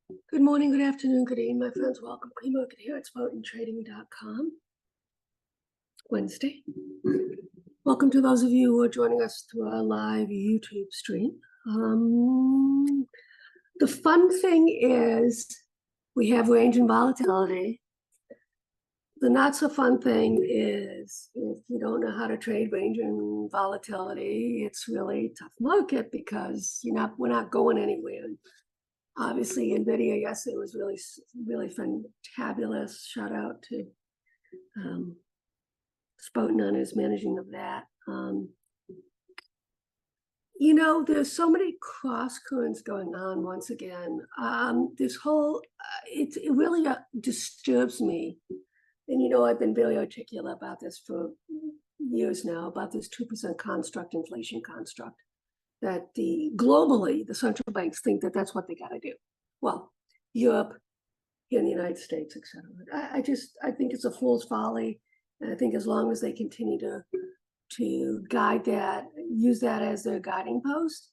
Good morning, good afternoon, good evening, my friends. Welcome. Pre-market here at SpartanTrading.com. Wednesday. Welcome to those of you who are joining us through our live YouTube stream. The fun thing is we have range and volatility. The not so fun thing is if you don't know how to trade range and volatility, it's really a tough market because we're not going anywhere. Obviously, NVIDIA yesterday was really fantabulous. Shout out to Spartan on his managing of that. There's so many cross currents going on once again. This whole, it really disturbs me. And I've been very articulate about this for years now, about this 2% construct, inflation construct, that globally, the central banks think that that's what they got to do. Well, Europe, here in the United States, et cetera. I think it's a fool's folly. And I think as long as they continue to guide that, use that as their guiding post,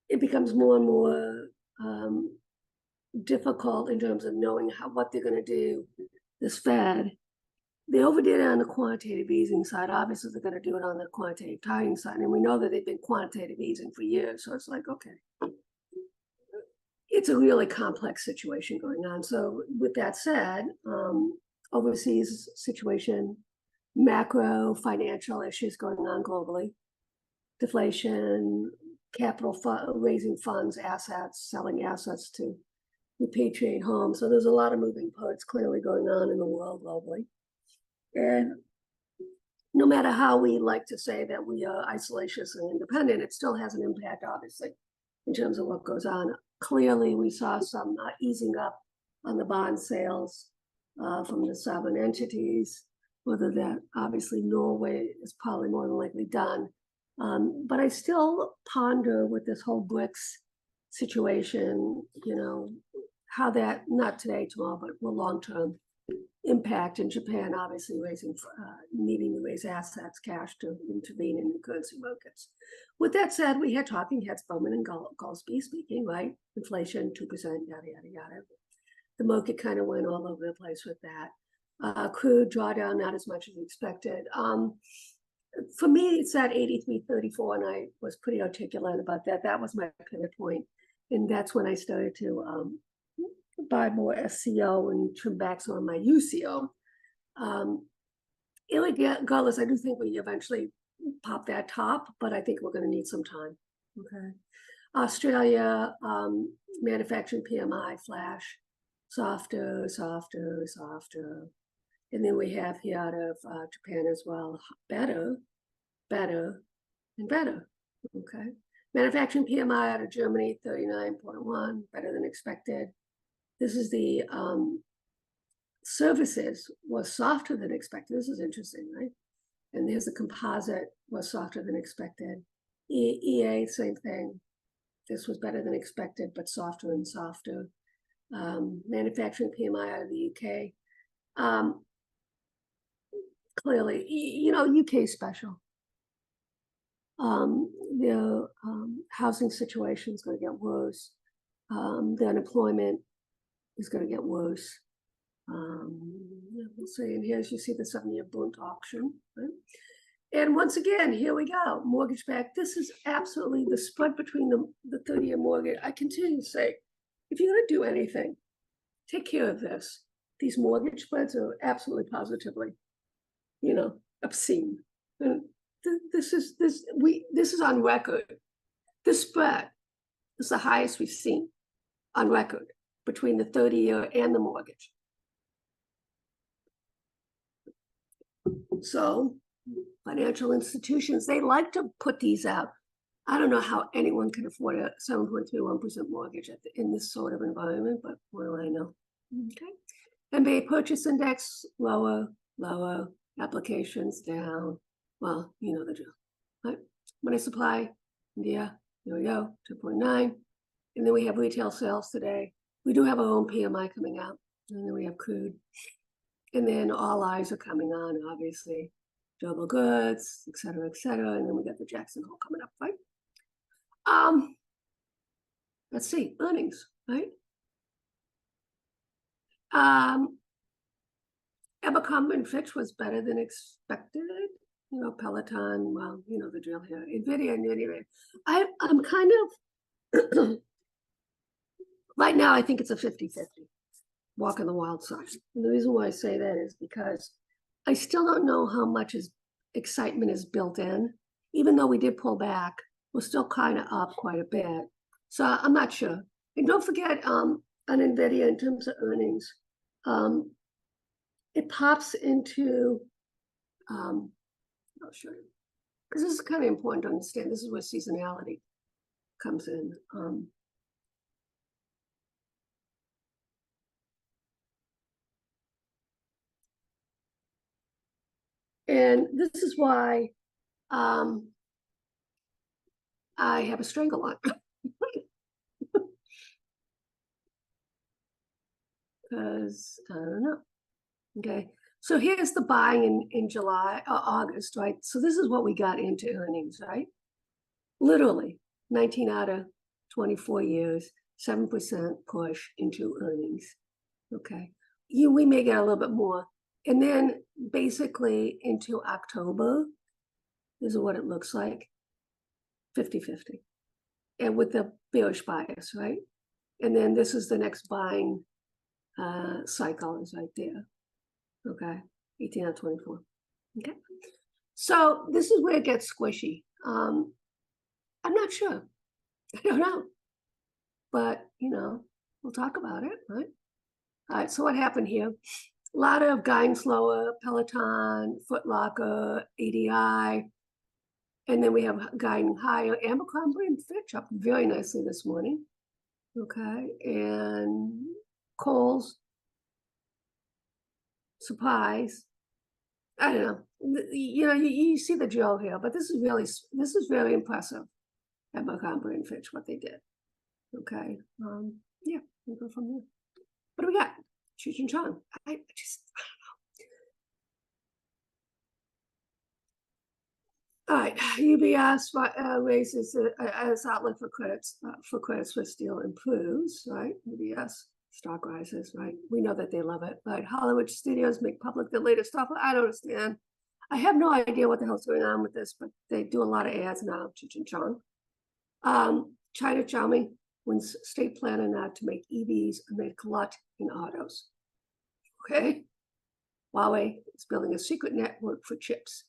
it becomes more and more difficult in terms of knowing what they're going to do. This Fed, they overdid it on the quantitative easing side. Obviously, they're going to do it on the quantitative tightening side. And we know that they've been quantitative easing for years. So it's like, okay, it's a really complex situation going on. So with that said, overseas situation, macro financial issues going on globally, deflation, capital raising funds, assets, selling assets to repatriate home. So there's a lot of moving parts clearly going on in the world globally. And no matter how we like to say that we are isolationist and independent, it still has an impact, obviously, in terms of what goes on. Clearly, we saw some easing up on the bond sales from the sovereign entities, whether that obviously Norway is probably more than likely done. But I still ponder with this whole BRICS situation, how that, not today, tomorrow, but will long-term impact in Japan, obviously needing to raise assets, cash to intervene in the currency markets. With that said, we had talking heads, Bowman and Goldsby speaking, right? Inflation, 2%, yada, yada, yada. The market kind of went all over the place with that. Crude drawdown, not as much as expected. For me, it's at 83.34, and I was pretty articulate about that. That was my pivot point. And that's when I started to buy more SCO and trim back some of my UCO. Regardless, I do think we eventually pop that top, but I think we're going to need some time. Okay. Australia, manufacturing PMI flash, softer. And then we have here out of Japan as well, better, and better. Okay. Manufacturing PMI out of Germany, 39.1, better than expected. This is the services was softer than expected. This is interesting, right? And there's the composite was softer than expected. EA, same thing. This was better than expected, but softer and softer. Manufacturing PMI out of the UK. Clearly, UK special. The housing situation is going to get worse. The unemployment is going to get worse. We'll see. And here's, you see the 7-year Bund auction. Right? And once again, here we go. Mortgage back. This is absolutely the spread between the 30-year mortgage. I continue to say, if you're going to do anything, take care of this. These mortgage spreads are absolutely positively, obscene. And this is on record. This spread is the highest we've seen on record between the 30-year and the mortgage. So financial institutions, they like to put these out. I don't know how anyone can afford a 7.31% mortgage in this sort of environment, but what do I know? Okay. MBA purchase index, lower, applications down. Well, you know the drill. Right? Money supply, India, here we go, 2.9. And then we have retail sales today. We do have our own PMI coming out. And then we have crude. And then all eyes are coming on, obviously. Durable goods, et cetera, et cetera. And then we got the Jackson Hole coming up, right? let's see, earnings, right? Abercrombie and Fitch was better than expected. You know, Peloton, well, you know the drill here. NVIDIA, anyway. I'm kind of, right now, I think it's a 50-50, walking the wild side. And the reason why I say that is because I still don't know how much excitement is built in. Even though we did pull back, we're still kind of up quite a bit. So I'm not sure. And don't forget, on NVIDIA, in terms of earnings, it pops into, I'll show you, because this is kind of important to understand. This is where seasonality comes in. And this is why I have a strangle on. Because I don't know. Okay. So here's the buying in July or August, right? So this is what we got into earnings, right? Literally 19 out of 24 years, 7% push into earnings. Okay. We may get a little bit more. And then basically into October, this is what it looks like, 50-50. And with the bearish bias, right? And then this is the next buying cycle is right there. Okay, 18 out of 24. Okay, so this is where it gets squishy. I'm not sure. I don't know. But, you know, we'll talk about it, right? All right, so what happened here? A lot of guiding slower, Peloton, Foot Locker, ADI, and then we have guiding higher. Abercrombie and Fitch up very nicely this morning. Okay, and Kohl's, Supplies. I don't know. You know, you see the drill here, but this is very impressive at Abercrombie and Fitch what they did. Okay, yeah, we'll go from there. What do we got? Cheech and Chong. I don't know. All right, UBS raises as outlook for Credit Suisse deal improves. Right, UBS stock rises. Right, we know that they love it. Right, Hollywood studios make public the latest stuff. I don't understand. I have no idea what the hell's going on with this, but they do a lot of ads now. Cheech and Chong. China Xiaomi wins state planner now to make EVs amid glut in autos. Okay, Huawei is building a secret network for chips.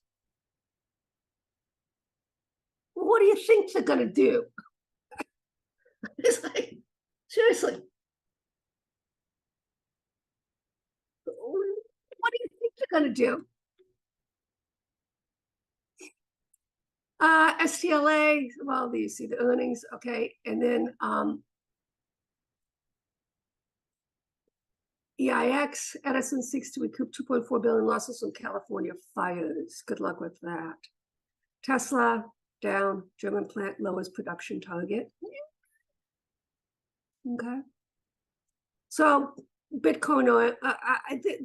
What do you think they're going to do? It's like, seriously. What do you think they're going to do? STLA, well, you see the earnings, okay. And then EIX, Edison seeks to recoup 2.4 billion losses from California fires. Good luck with that. Tesla, down, German plant lowers production target. Okay. So Bitcoin oil,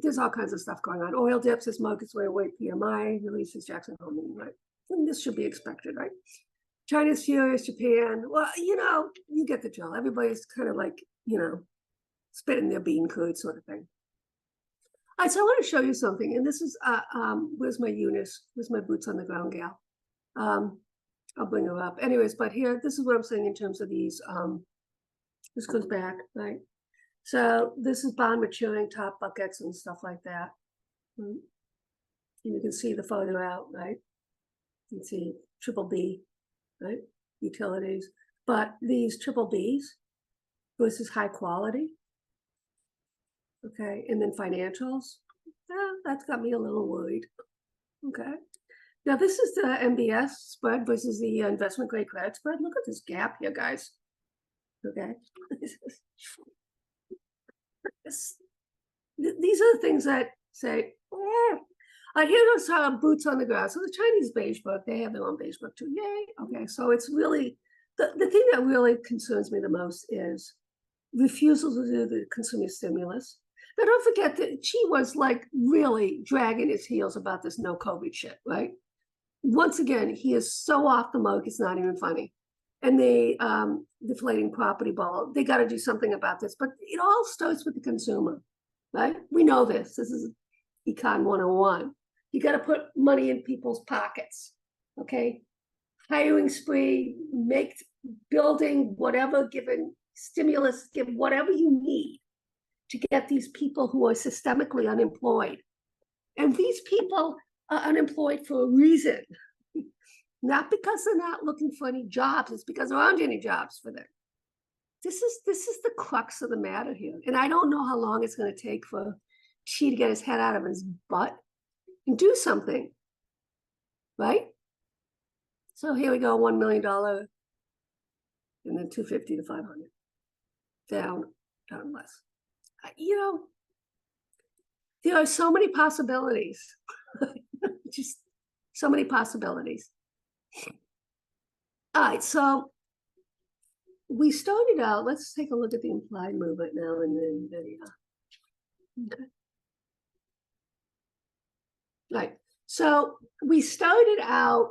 there's all kinds of stuff going on. Oil dips as markets way away PMI, releases Jackson Hole, right? And this should be expected, right? China's furious, Japan. Well, you know, you get the drill. Everybody's kind of like, you know, spitting their bean curd sort of thing. All right, so I want to show you something. And this is, where's my Eunice? Where's my boots on the ground gal? I'll bring her up. Anyways, but here, this is what I'm saying in terms of these. This goes back, right? So this is bond maturing, top buckets and stuff like that. And you can see the photo out, right? You can see triple B, right? Utilities. But these triple Bs versus high quality. Okay, and then financials. That's got me a little worried. Okay. Now this is the MBS spread versus the investment grade credit spread. Look at this gap here, guys. Okay. These are the things that say, here are boots on the ground. So the Chinese beige book, they have their own beige book too. Yay. Okay. So it's really, the thing that really concerns me the most is refusal to do the consumer stimulus. Now, don't forget that Xi was like really dragging his heels about this no COVID shit, right? Once again, he is so off the mark, it's not even funny. and the deflating property bubble. They got to do something about this, but it all starts with the consumer, right? We know this. This is Econ 101. You got to put money in people's pockets, okay? Hiring spree, building whatever, given stimulus, give whatever you need to get these people who are systemically unemployed. And these people are unemployed for a reason. Not because they're not looking for any jobs, it's because there aren't any jobs for them. This is the crux of the matter here. And I don't know how long it's going to take for Chi to get his head out of his butt and do something, right? So here we go, $1 million, and then 250 to 500, down less. You know, there are so many possibilities, just so many possibilities. All right, so we started out, let's take a look at the implied movement now in the video. Okay. Right, so we started out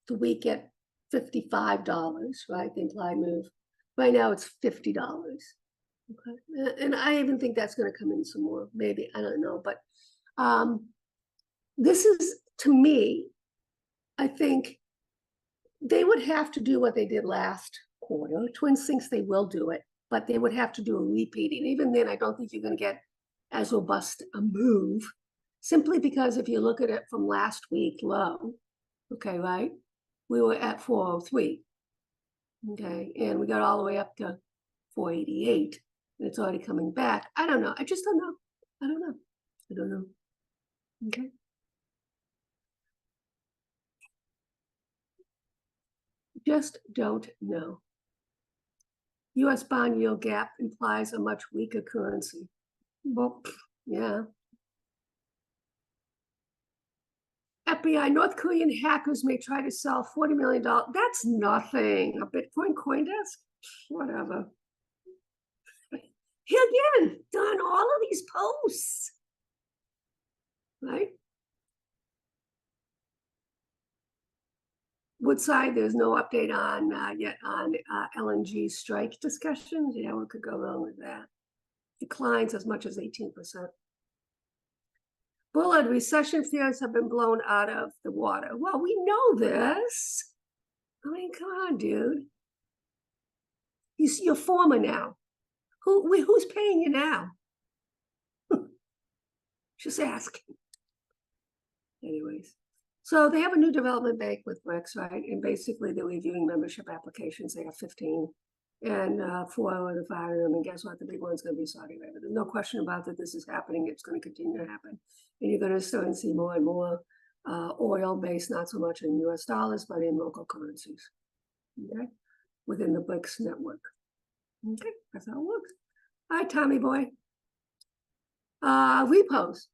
the week at $55, right, the implied move. Right now it's $50. Okay, and I even think that's going to come in some more, maybe, I don't know, but this is, to me, I think they would have to do what they did last quarter. Twins thinks they will do it, but they would have to do a repeat. And even then, I don't think you're going to get as robust a move, simply because if you look at it from last week low, okay, right, we were at 403, okay, and we got all the way up to 488, and it's already coming back. I don't know. I just don't know. I don't know. Okay. Just don't know. U.S. bond yield gap implies a much weaker currency. Well, yeah. FBI, North Korean hackers may try to sell $40 million. That's nothing. A Bitcoin CoinDesk? Whatever. Here again, done all of these posts. Right? Woodside, there's no update on yet on LNG strike discussions. Yeah, what could go wrong with that? Declines as much as 18%. Bullard, recession fears have been blown out of the water. Well, we know this. I mean, come on, dude. You're former now. Who's paying you now? Just asking. Anyways. So they have a new development bank with BRICS, right? And basically they're reviewing membership applications. They have 15, and 4 of the 5 of them. And guess what? The big one's going to be Saudi Arabia. There's no question about that. This is happening. It's going to continue to happen. And you're going to start to see more and more oil based, not so much in US dollars, but in local currencies, okay? Within the BRICS network. Okay, that's how it works. All right, Tommy boy. Repos.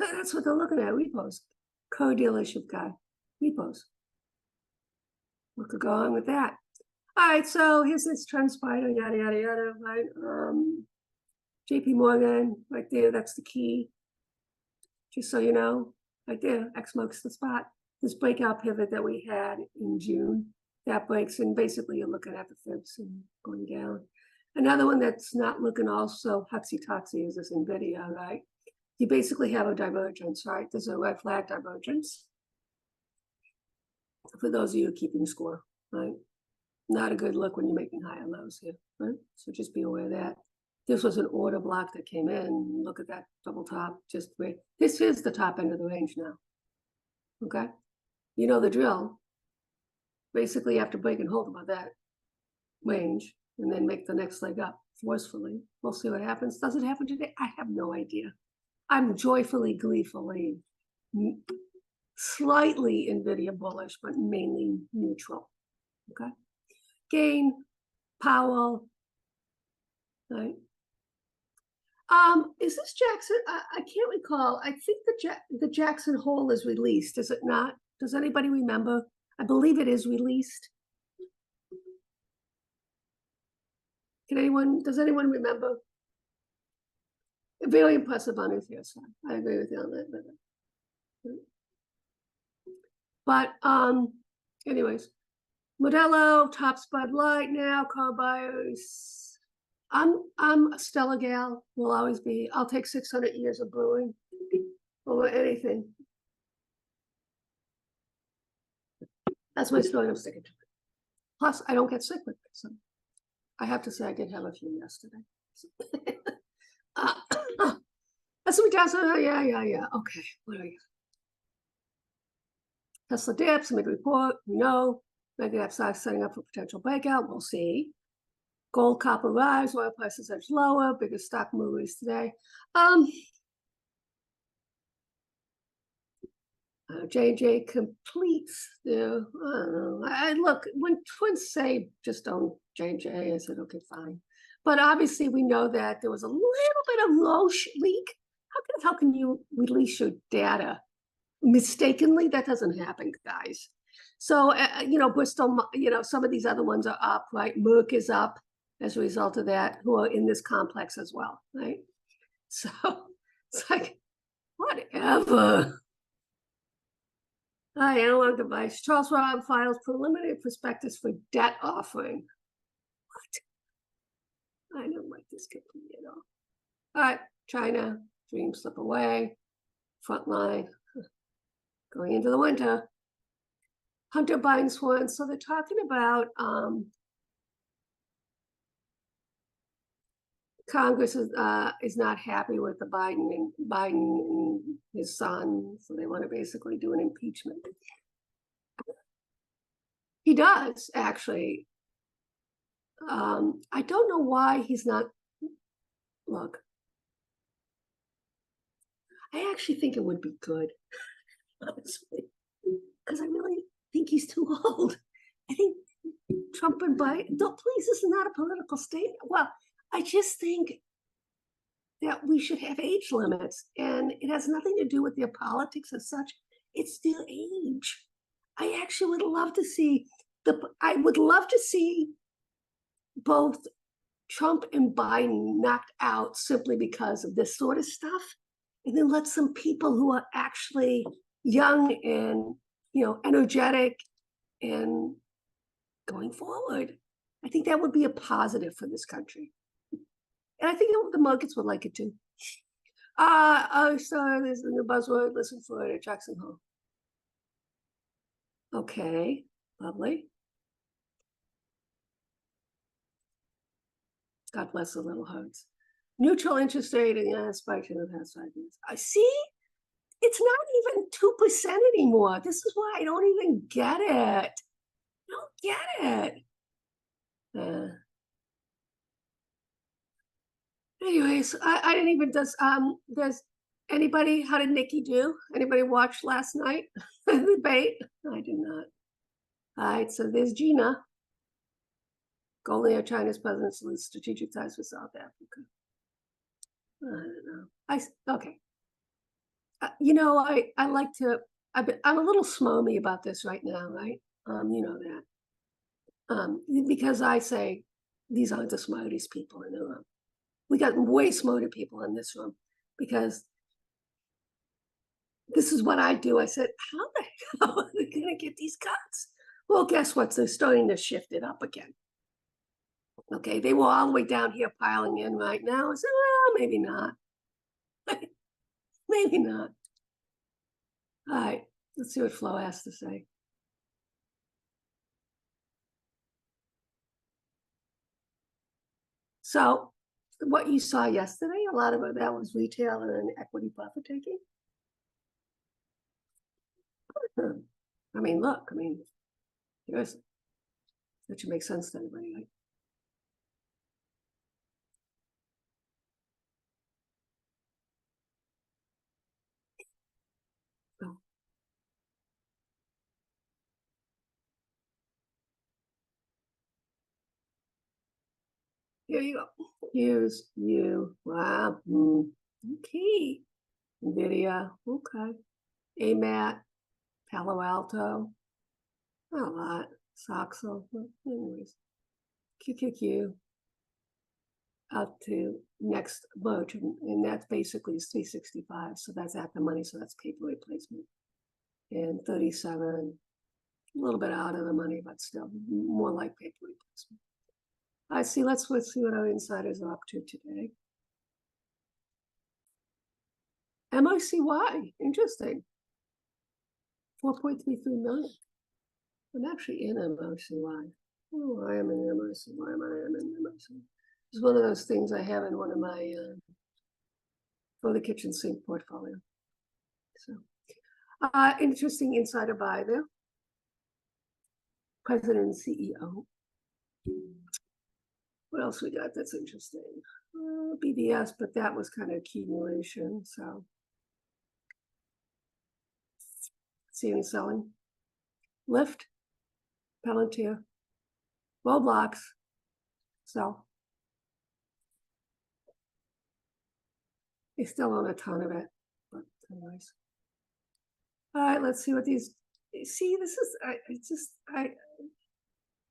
That's what they're looking at, repos. Car dealership guy, repos. What could go on with that? All right, so here's this trend spider, yada, yada, yada, right? JP Morgan, right there, that's the key. Just so you know, right there, X marks the spot. This breakout pivot that we had in June, that breaks, and basically you're looking at the fibs and going down. Another one that's not looking also huxy-toxy is this NVIDIA, right? You basically have a divergence, right? There's a red flag divergence. For those of you keeping score, right? Not a good look when you're making higher lows here, right? So just be aware of that. This was an order block that came in. Look at that double top, just wait. This is the top end of the range now, okay? You know the drill. Basically, you have to break and hold above that range and then make the next leg up forcefully. We'll see what happens. Does it happen today? I have no idea. I'm joyfully, gleefully, slightly NVIDIA bullish, but mainly neutral, okay? Gain, Powell, right? Is this Jackson? I can't recall. I think the Jackson Hole is released, is it not? Does anybody remember? I believe it is released. Does anyone remember? Very impressive on his side. I agree with you on that. But anyways, Modelo, Tops Bud Light now, car buyers. I'm a Stella gal, will always be. I'll take 600 years of brewing over anything. That's my story, I'm sticking to it. Plus, I don't get sick with it, so I have to say I did have a few yesterday. That's what we down. So yeah. Okay, what are you? Tesla dips, mid report. We know. Mega upside setting up for potential breakout. We'll see. Gold, copper rise. Oil prices edge lower. Biggest stock movies today. JJ completes the. I don't know. I look when twins say just don't JJ. I said okay, fine. But obviously, we know that there was a little bit of low leak. How can you release your data mistakenly? That doesn't happen, guys. So, Bristol, some of these other ones are up, right? Merck is up as a result of that, who are in this complex as well, right? So it's like, whatever. Analog device. Charles Schwab files preliminary prospectus for debt offering. What? I don't like this completely at all. All right, China, dreams slip away. Frontline, going into the winter. Hunter buying sworn. So they're talking about Congress is not happy with the Biden and his son, so they want to basically do an impeachment. He does actually. I don't know why he's not. Look, I actually think it would be good, honestly, because I really think he's too old. I think Trump and Biden. Don't please. This is not a political statement. Well, I just think that we should have age limits, and it has nothing to do with their politics as such. It's their age. I actually would love to see both Trump and Biden knocked out simply because of this sort of stuff, and then let some people who are actually young and energetic and going forward. I think that would be a positive for this country. And I think the markets would like it too. So there's the new buzzword, listen for it at Jackson Hole. Okay, lovely. God bless the little hearts. Neutral interest rate and spiked in the past 5 years. I see, it's not even 2% anymore. This is why I don't even get it. I don't get it. Anyways, I didn't even does anybody, how did Nikki do? Anybody watch last night? The debate? I did not. All right, so there's Gina. Goldie, China's president's strategic ties with South Africa. I don't know. Okay. I like to, I'm a little smarmy about this right now, right? You know that. Because I say these aren't the smartest people in the room. We got way smarter people in this room because this is what I do. I said, how the hell are they going to get these cuts? Well, guess what? They're starting to shift it up again. Okay, they were all the way down here piling in right now. I said, well, maybe not. Maybe not. All right, let's see what Flo has to say. So what you saw yesterday, a lot of it, that was retail and equity profit taking. I mean, look, that should make sense to anybody, right? Oh. Here you go. Here's you. Wow. Okay. NVIDIA. Okay. AMAT. Palo Alto. Not a lot. Soxo. Anyways. QQQ. Up to next merge. And that's basically 365. So that's at the money. So that's paper replacement. And 37. A little bit out of the money, but still more like paper replacement. I see. Let's see what our insiders are up to today. MOCY, interesting. 4.33 million. I'm actually in MOCY. Oh, I am in MOCY. Why am I in MOCY? It's one of those things I have in one of my for the kitchen sink portfolio. So, interesting insider buy there. President and CEO. What else we got that's interesting? BDS, but that was kind of accumulation. So, see any selling? Lyft, Palantir, Roblox, sell. They still own a ton of it, but anyways. All right, let's see what these. See, this is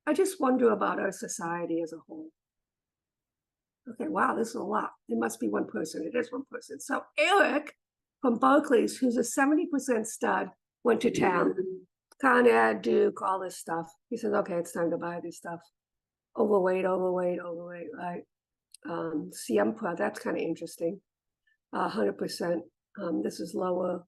I just wonder about our society as a whole. Okay, wow, this is a lot. It must be one person. It is one person. So Eric from Barclays, who's a 70% stud, went to town. Con Ed, Duke, all this stuff. He says, okay, it's time to buy this stuff. Overweight, right? Siempra, that's kind of interesting. 100%. This is lower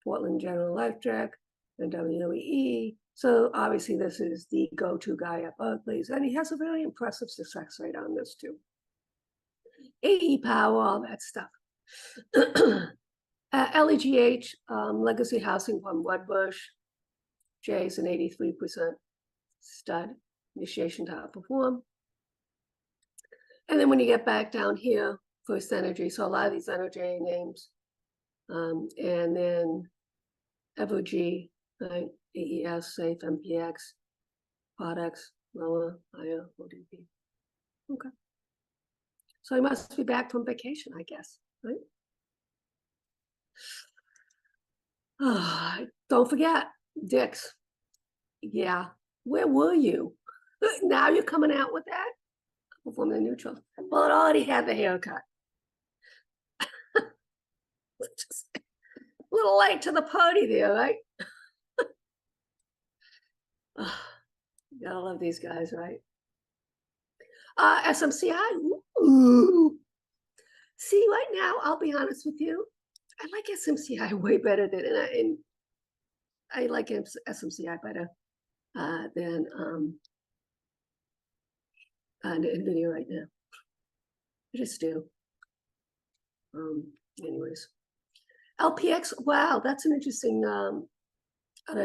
Portland General Electric and WEE. So obviously this is the go-to guy at Barclays, and he has a very impressive success rate on this too. AE Power, all that stuff. LEGH, Legacy Housing from Wedbush. Jay's an 83% stud, initiation to outperform. And then when you get back down here, First Energy, so a lot of these energy names. And then Evergy, right? AES, Safe, MPX, Products, lower, higher, ODP. Okay. So he must be back from vacation, I guess, right? Don't forget, Dick's. Yeah, where were you? Now you're coming out with that? From the neutral. Well, it already had the haircut. Just a little late to the party there, right? You gotta love these guys, right? SMCI. Ooh. See, right now, I'll be honest with you. I like SMCI way better than, and I like SMCI better than NVIDIA right now. I just do. Anyways. LPX, wow, that's an interesting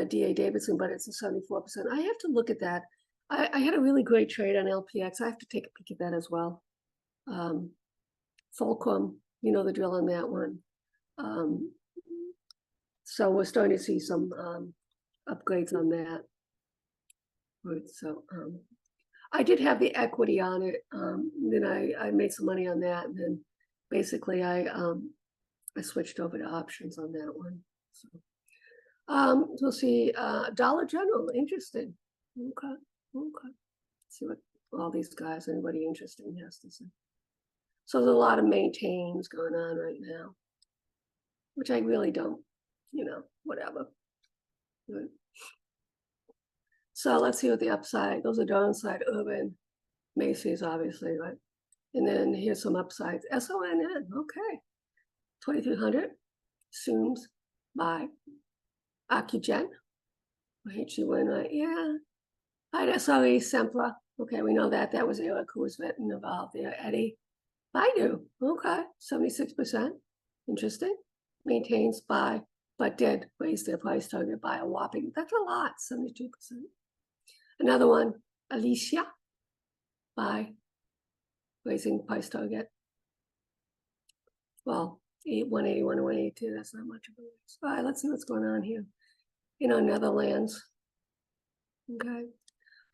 DA Davidson, but it's a 74%. I have to look at that. I had a really great trade on LPX. I have to take a peek at that as well. Fulcrum, you know the drill on that one. So we're starting to see some upgrades on that. Right, so I did have the equity on it. Then I made some money on that, and then basically I switched over to options on that one. So we'll see. Dollar General, interesting. Okay. Let's see what all these guys, anybody interesting has to say. So there's a lot of maintains going on right now, which I really don't, whatever. Good. So let's see what the upside, those are downside, Urban, Macy's, obviously, right? And then here's some upsides. SONN, okay. 2,300, assumes buy. Accugen, HUN, right? Yeah. Right, SRE, Sempra. Okay, we know that. That was Eric who was involved there. Eddie. Baidu, okay, 76%. Interesting. Maintains buy, but did raise their price target by a whopping, that's a lot, 72%. Another one, Alicia, buy, raising price target. Well, 181 to 182, that's not much of a raise. All right, let's see what's going on here. Netherlands. Okay.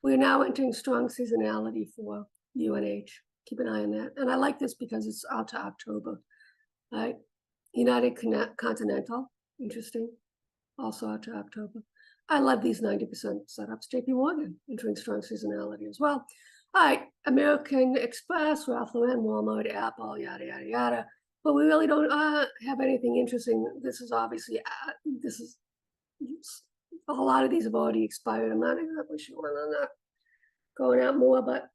We're now entering strong seasonality for UNH. Keep an eye on that. And I like this because it's out to October. Right? United Continental, interesting. Also out to October. I love these 90% setups. JP Morgan, entering strong seasonality as well. All right, American Express, Ralph Lauren, Walmart, Apple, yada, yada, yada. But we really don't have anything interesting. This is obviously, A lot of these have already expired. I'm not exactly sure on that. Going out more, but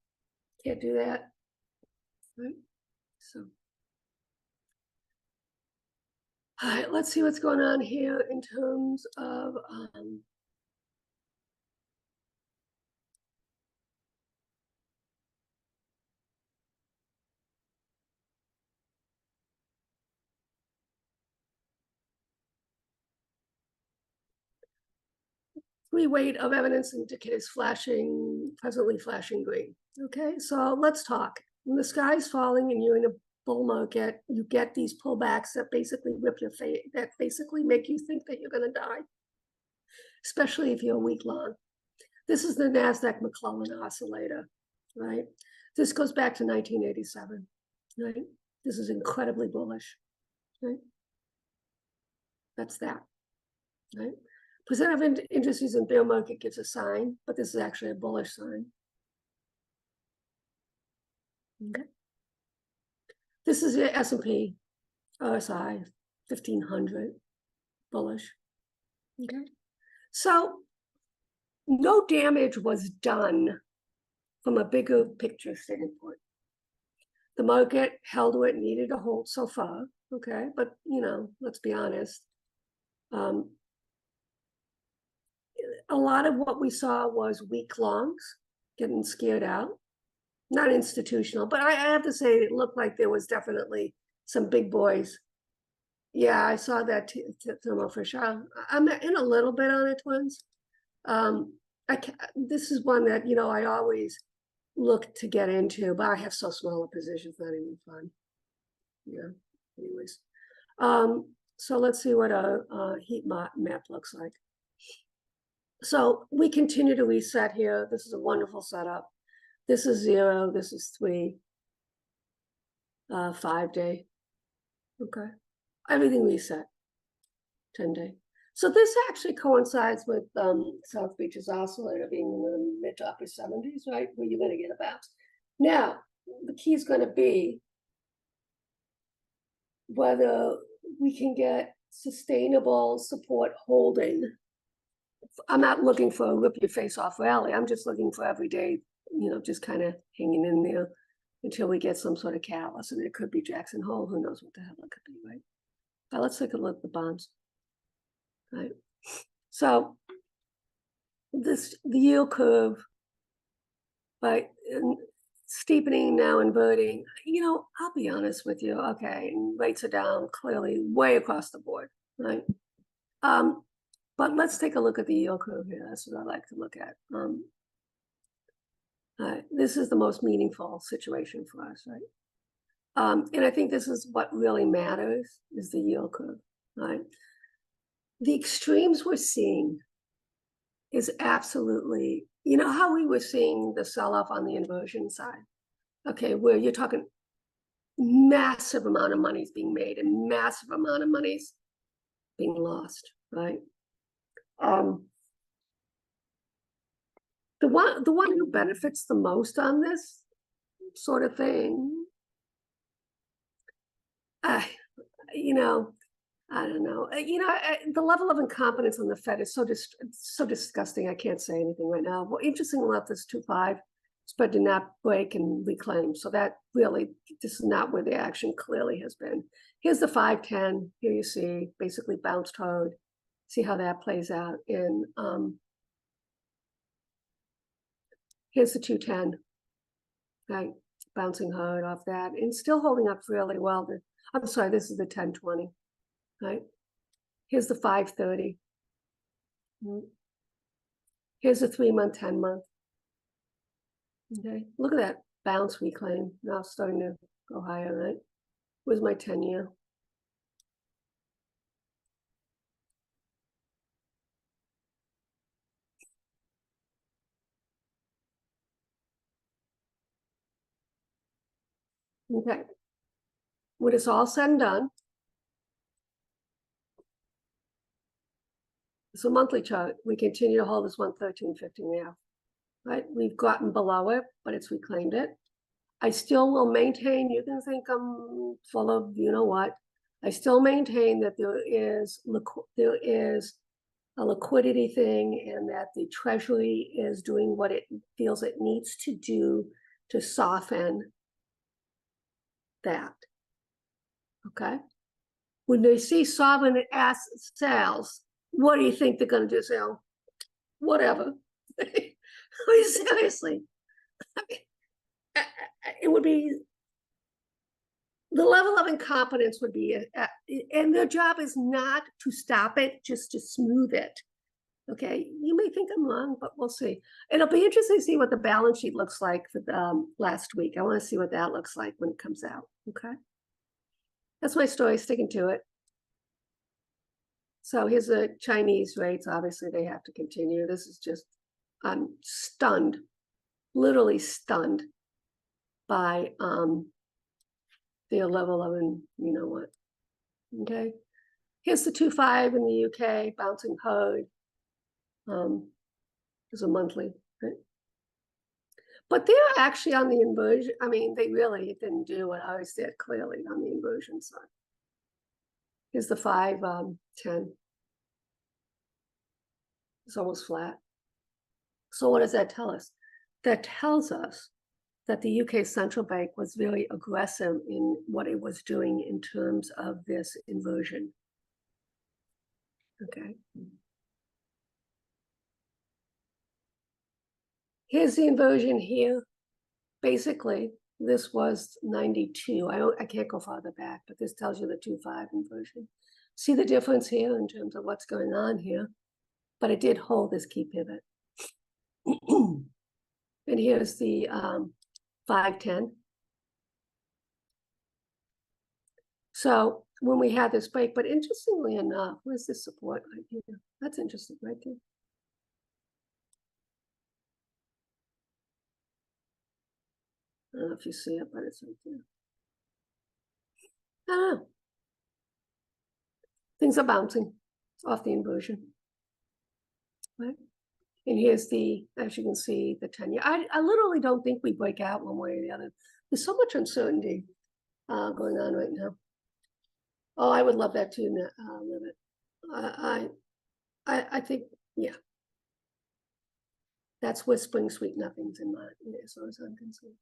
can't do that. Right? So, all right, let's see what's going on here in terms of free weight of evidence indicators presently flashing green. Okay, so let's talk. When the sky's falling and you're in a bull market, you get these pullbacks that basically rip your face, that basically make you think that you're going to die, especially if you're a week long. This is the NASDAQ McClellan oscillator, right? This goes back to 1987, right? This is incredibly bullish, right? That's that, right? Percent of indices in bear market gives a sign, but this is actually a bullish sign. Okay. This is the S&P RSI 1500 bullish. Okay. So no damage was done from a bigger picture standpoint. The market held where it needed to hold so far. Okay. But, you know, let's be honest. A lot of what we saw was weak longs getting scared out. Not institutional, but I have to say it looked like there was definitely some big boys. Yeah, I saw that Thermo for sure. I'm in a little bit on it, twins. This is one that, you know, I always look to get into, but I have so small a position, it's not even fun. Yeah, anyways. So let's see what a heat map looks like. So we continue to reset here. This is a wonderful setup. This is 0, this is 3, 5 day. Okay. Everything reset, 10 day. So this actually coincides with South Beach's oscillator being in the mid to upper 70s, right? Where you're going to get a bounce. Now, the key is going to be whether we can get sustainable support holding. I'm not looking for a rip your face off rally. I'm just looking for every day, you know, just kind of hanging in there until we get some sort of catalyst. And it could be Jackson Hole. Who knows what the hell it could be, right? But let's take a look at the bonds. Right. So the yield curve, right, steepening now, inverting. You know, I'll be honest with you. Okay, rates are down clearly way across the board, right? But let's take a look at the yield curve here. That's what I like to look at. This is the most meaningful situation for us, right? And I think this is what really matters is the yield curve, right? The extremes we're seeing is absolutely, you know how we were seeing the sell-off on the inversion side, okay, where you're talking massive amount of money is being made and massive amount of money's being lost, right? The one who benefits the most on this sort of thing, you know, I don't know. You know, the level of incompetence on the Fed is so disgusting. I can't say anything right now. Well, interesting enough, this 2.5 spread did not break and reclaim. So that really, this is not where the action clearly has been. Here's the 5.10. Here you see basically bounced hard. See how that plays out. And here's the 2.10. Right, bouncing hard off that and still holding up really well. I'm sorry, this is the 10.20. Right, here's the 5.30. Here's the 3-month, 10-month. Okay, look at that bounce reclaim. Now it's starting to go higher, right? Where's my 10-year? Okay, when it's all said and done, it's a monthly chart. We continue to hold this 113.50 now, right? We've gotten below it, but it's reclaimed it. I still will maintain, you can think I'm full of, you know what, I still maintain that there is a liquidity thing, and that the Treasury is doing what it feels it needs to do to soften that. Okay? When they see sovereign asset sales, what do you think they're going to do? Say, oh, whatever. I mean, seriously. I mean, it would be, the level of incompetence would be, and their job is not to stop it, just to smooth it. Okay, you may think I'm wrong, but we'll see. It'll be interesting to see what the balance sheet looks like for the, last week. I want to see what that looks like when it comes out. Okay, that's my story, sticking to it. So here's the Chinese rates. Obviously, they have to continue. This is just, I'm stunned, literally stunned by their level of, you know what? Okay, here's the 2.5 in the UK, bouncing hard. Is a monthly, right? But they're actually on the inversion. I mean, they really didn't do what I said clearly on the inversion side. Here's the 5.10. It's almost flat. So what does that tell us? That tells us that the UK central bank was very aggressive in what it was doing in terms of this inversion. Okay. Here's the inversion here. Basically, this was 92. I can't go farther back, but this tells you the 2.5 inversion. See the difference here in terms of what's going on here, but it did hold this key pivot. And here's the 5.10. So when we had this break, but interestingly enough, where's this support right here? That's interesting right there. I don't know if you see it, but it's right there. I don't know. Things are bouncing off the inversion, right? And here's the, as you can see, the 10-year. I literally don't think we break out one way or the other. There's so much uncertainty going on right now. Oh, I would love that too, Limit. I think, yeah. That's whispering sweet nothings in my, as far as I'm concerned.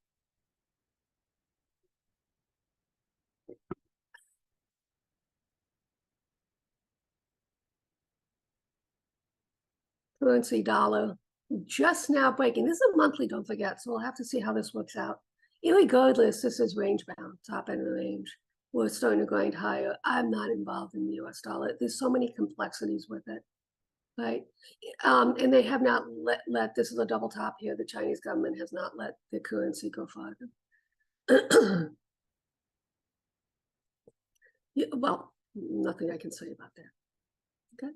Currency dollar just now breaking. This is a monthly, don't forget. So we'll have to see how this works out. Irregardless, this is range bound, top end of the range. We're starting to grind higher. I'm not involved in the US dollar. There's so many complexities with it, right? And they have not let this is a double top here. The Chinese government has not let the currency go farther. Yeah, well, nothing I can say about that. Okay.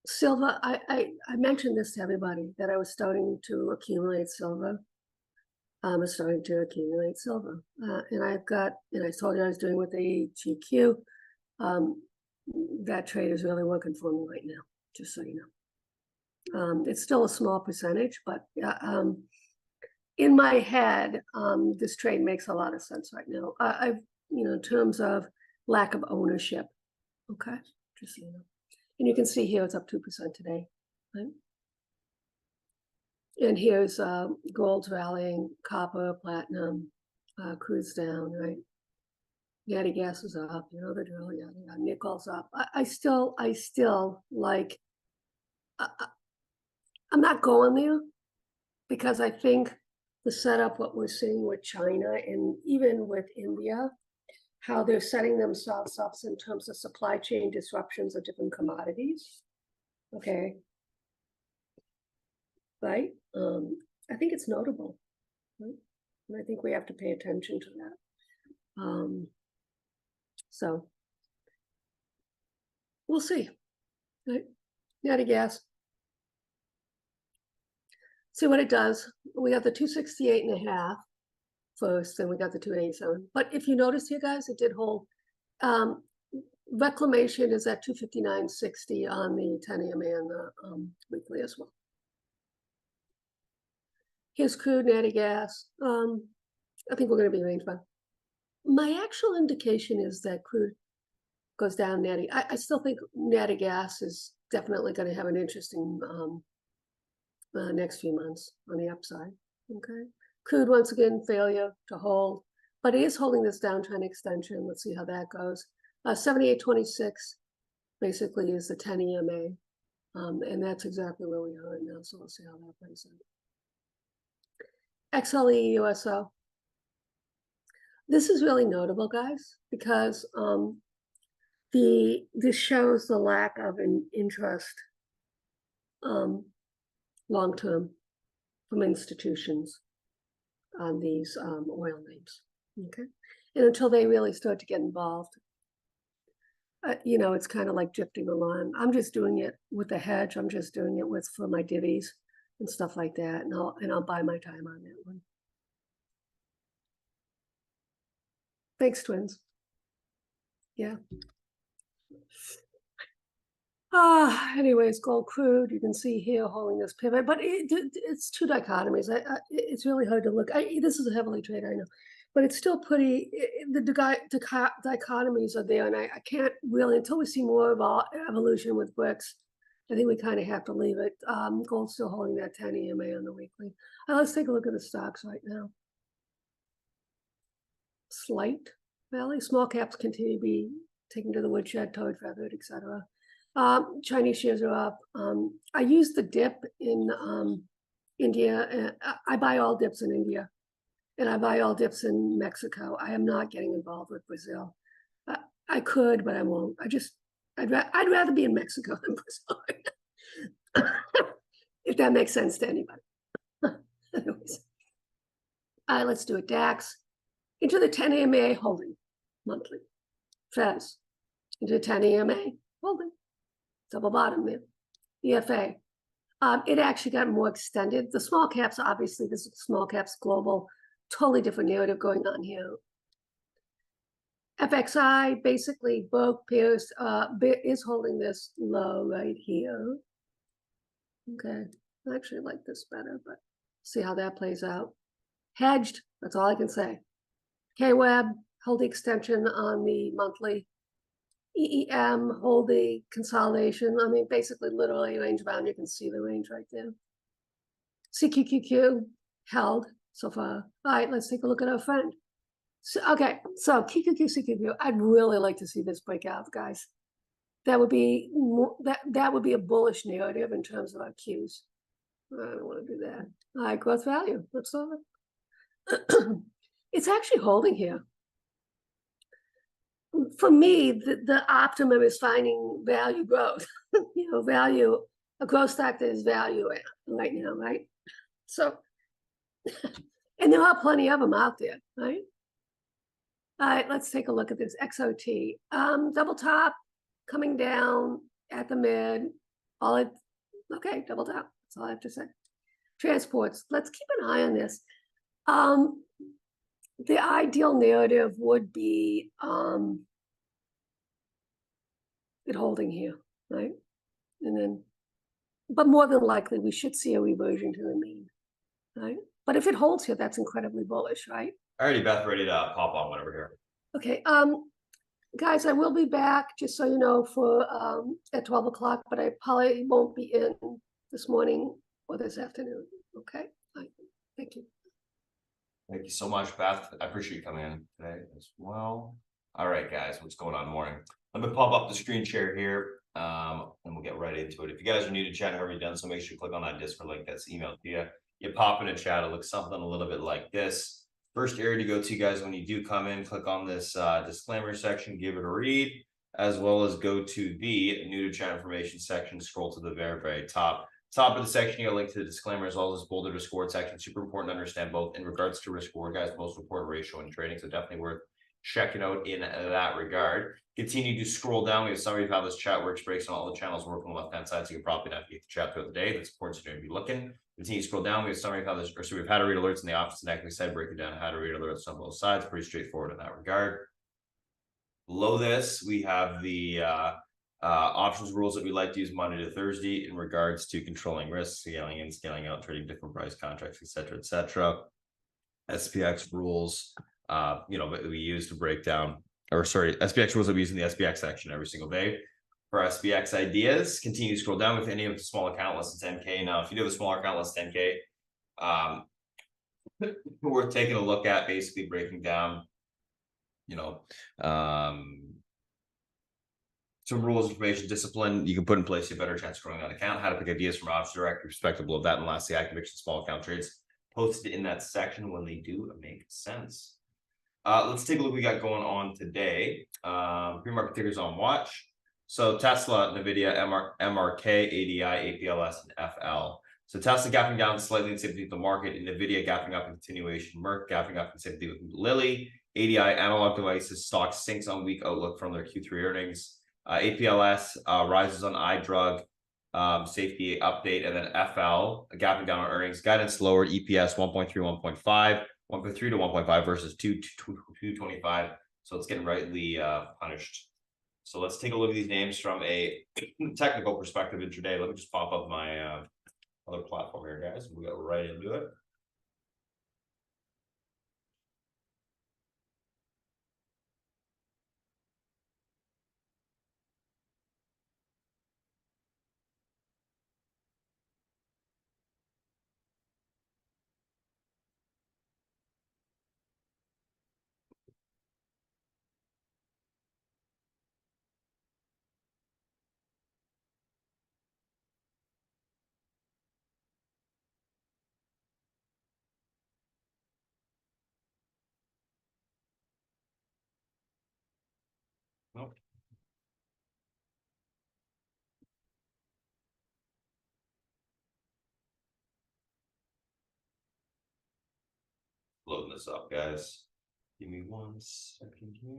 Silver, I mentioned this to everybody that I was starting to accumulate silver. I was starting to accumulate silver. And I've got, and I told you I was doing with the GQ. That trade is really working for me right now, just so you know. It's still a small percentage, but in my head, this trade makes a lot of sense right now. I've, in terms of lack of ownership. Okay, just so you know. And you can see here it's up 2% today, right? And here's gold's rallying, copper, platinum, crude's down, right? Natty gas is up, you know the drill, yeah, nickel's up. I still like, I'm not going there because I think the setup, what we're seeing with China and even with India, how they're setting themselves up in terms of supply chain disruptions of different commodities. Okay. Right? I think it's notable. Right? And I think we have to pay attention to that. So we'll see. Right? Natty gas. See what it does. We got the 268.5 first, then we got the 287. But if you notice here, guys, it did hold. Reclamation is at 259.60 on the 10 EMA and the weekly as well. Here's crude, natty gas. I think we're going to be range bound. My actual indication is that crude goes down natty. I still think natty gas is definitely going to have an interesting next few months on the upside. Okay. Crude, once again, failure to hold, but it is holding this downtrend extension. Let's see how that goes. 78.26 basically is the 10 EMA. And that's exactly where we are right now. So we'll see how that plays out. XLE USO. This is really notable, guys, because this shows the lack of an interest long-term from institutions on these oil names. Okay, and until they really start to get involved, you know, it's kind of like drifting along. I'm just doing it with the hedge. I'm just doing it for my divvies and stuff like that, and I'll buy my time on that one. Thanks, twins. Yeah. Anyways, gold crude, you can see here holding this pivot, but it's two dichotomies. It's really hard to look. This is a heavily traded, I know, but it's still pretty, the dichotomies are there, and I can't really, until we see more of our evolution with bricks, I think we kind of have to leave it. Gold's still holding that 10 EMA on the weekly. Let's take a look at the stocks right now. Slight rally. Small caps continue to be taken to the woodshed, toad feathered, etc. Chinese shares are up. I use the dip in India. I buy all dips in India, and I buy all dips in Mexico. I am not getting involved with Brazil. I could, but I won't. I'd rather be in Mexico than Brazil, if that makes sense to anybody. Anyways, let's do it. DAX into the 10 EMA holding monthly. FES into 10 EMA holding. Double bottom there. EFA. It actually got more extended. The small caps, obviously, this is small caps global, totally different narrative going on here. FXI basically broke Pierce, is holding this low right here. Okay, I actually like this better, but see how that plays out. Hedged, that's all I can say. KWeb, hold the extension on the monthly. EEM, hold the consolidation. I mean, basically, literally range bound. You can see the range right there. CQQQ, held so far. All right, let's take a look at our friend. So, okay, so QQQ, CQQ, I'd really like to see this break out, guys. That would be that would be a bullish narrative in terms of our Qs. I don't want to do that. All right, growth value. Let's solve it. It's actually holding here. For me, the optimum is finding value growth. You know, value, a growth stock that is value right now, right? So, and there are plenty of them out there, right? All right, let's take a look at this XOT. Double top, coming down at the mid. Okay, double top. That's all I have to say. Transports. Let's keep an eye on this. The ideal narrative would be it holding here, right? And then, but more than likely, we should see a reversion to the mean, right? But if it holds here, that's incredibly bullish, right? Alrighty, Beth, ready to pop on whenever here. Okay, guys, I will be back, just so you know, for at 12 o'clock, but I probably won't be in this morning or this afternoon, okay? Right. Thank you. Thank you so much, Beth. I appreciate you coming in today as well. All right, guys, what's going on morning? Let me pop up the screen share here, and we'll get right into it. If you guys are new to chat, have already done so, make sure you click on that Discord link that's emailed to you. You pop in a chat, it looks something a little bit like this. First area to go to, guys, when you do come in, click on this disclaimer section, give it a read, as well as go to the new to chat information section, scroll to the very, very top. Top of the section, you got a link to the disclaimer as well as this bolded risk reward section. Super important to understand both in regards to risk reward, guys, most important ratio in trading. So definitely worth checking out in that regard. Continue to scroll down. We have summary of how this chat works, breaks on all the channels work on the left hand side. So you can probably navigate the chat throughout the day. That's important to be looking. Continue to scroll down. We have summary of how this, or so we've how to read alerts in the office and actively said, break it down how to read alerts on both sides. Pretty straightforward in that regard. Below this, we have the options rules that we like to use Monday to Thursday in regards to controlling risks, scaling in, scaling out, trading different price contracts, etc., etc. SPX rules, you know, that we use to break down or sorry, SPX rules that we use in the SPX section every single day. For SPX ideas, continue to scroll down with any of the small account less than 10K. Now, if you do have a smaller account less than 10K, worth taking a look at, basically breaking down, you know, some rules, information, discipline you can put in place to a better chance of growing that account, how to pick ideas from options directly respectable of that, and lastly, activation small account trades posted in that section when they do make sense. Let's take a look what we got going on today. Pre-market tickers on watch. So Tesla, Nvidia, MRK, ADI, APLS, and FL. So Tesla gapping down slightly in sympathy with the market, and Nvidia gapping up in continuation. Merck gapping up in sympathy with Lilly. ADI, analog devices, stock sinks on weak outlook from their Q3 earnings. APLS rises on iDrug safety update, and then FL gapping down on earnings. Guidance lower, EPS 1.3, 1.5, 1.3 to 1.5 versus 2.25. So it's getting rightly punished. So let's take a look at these names from a technical perspective intraday. Let me just pop up my other platform here, guys. We go right into it. Nope. Loading this up, guys. Give me 1 second here.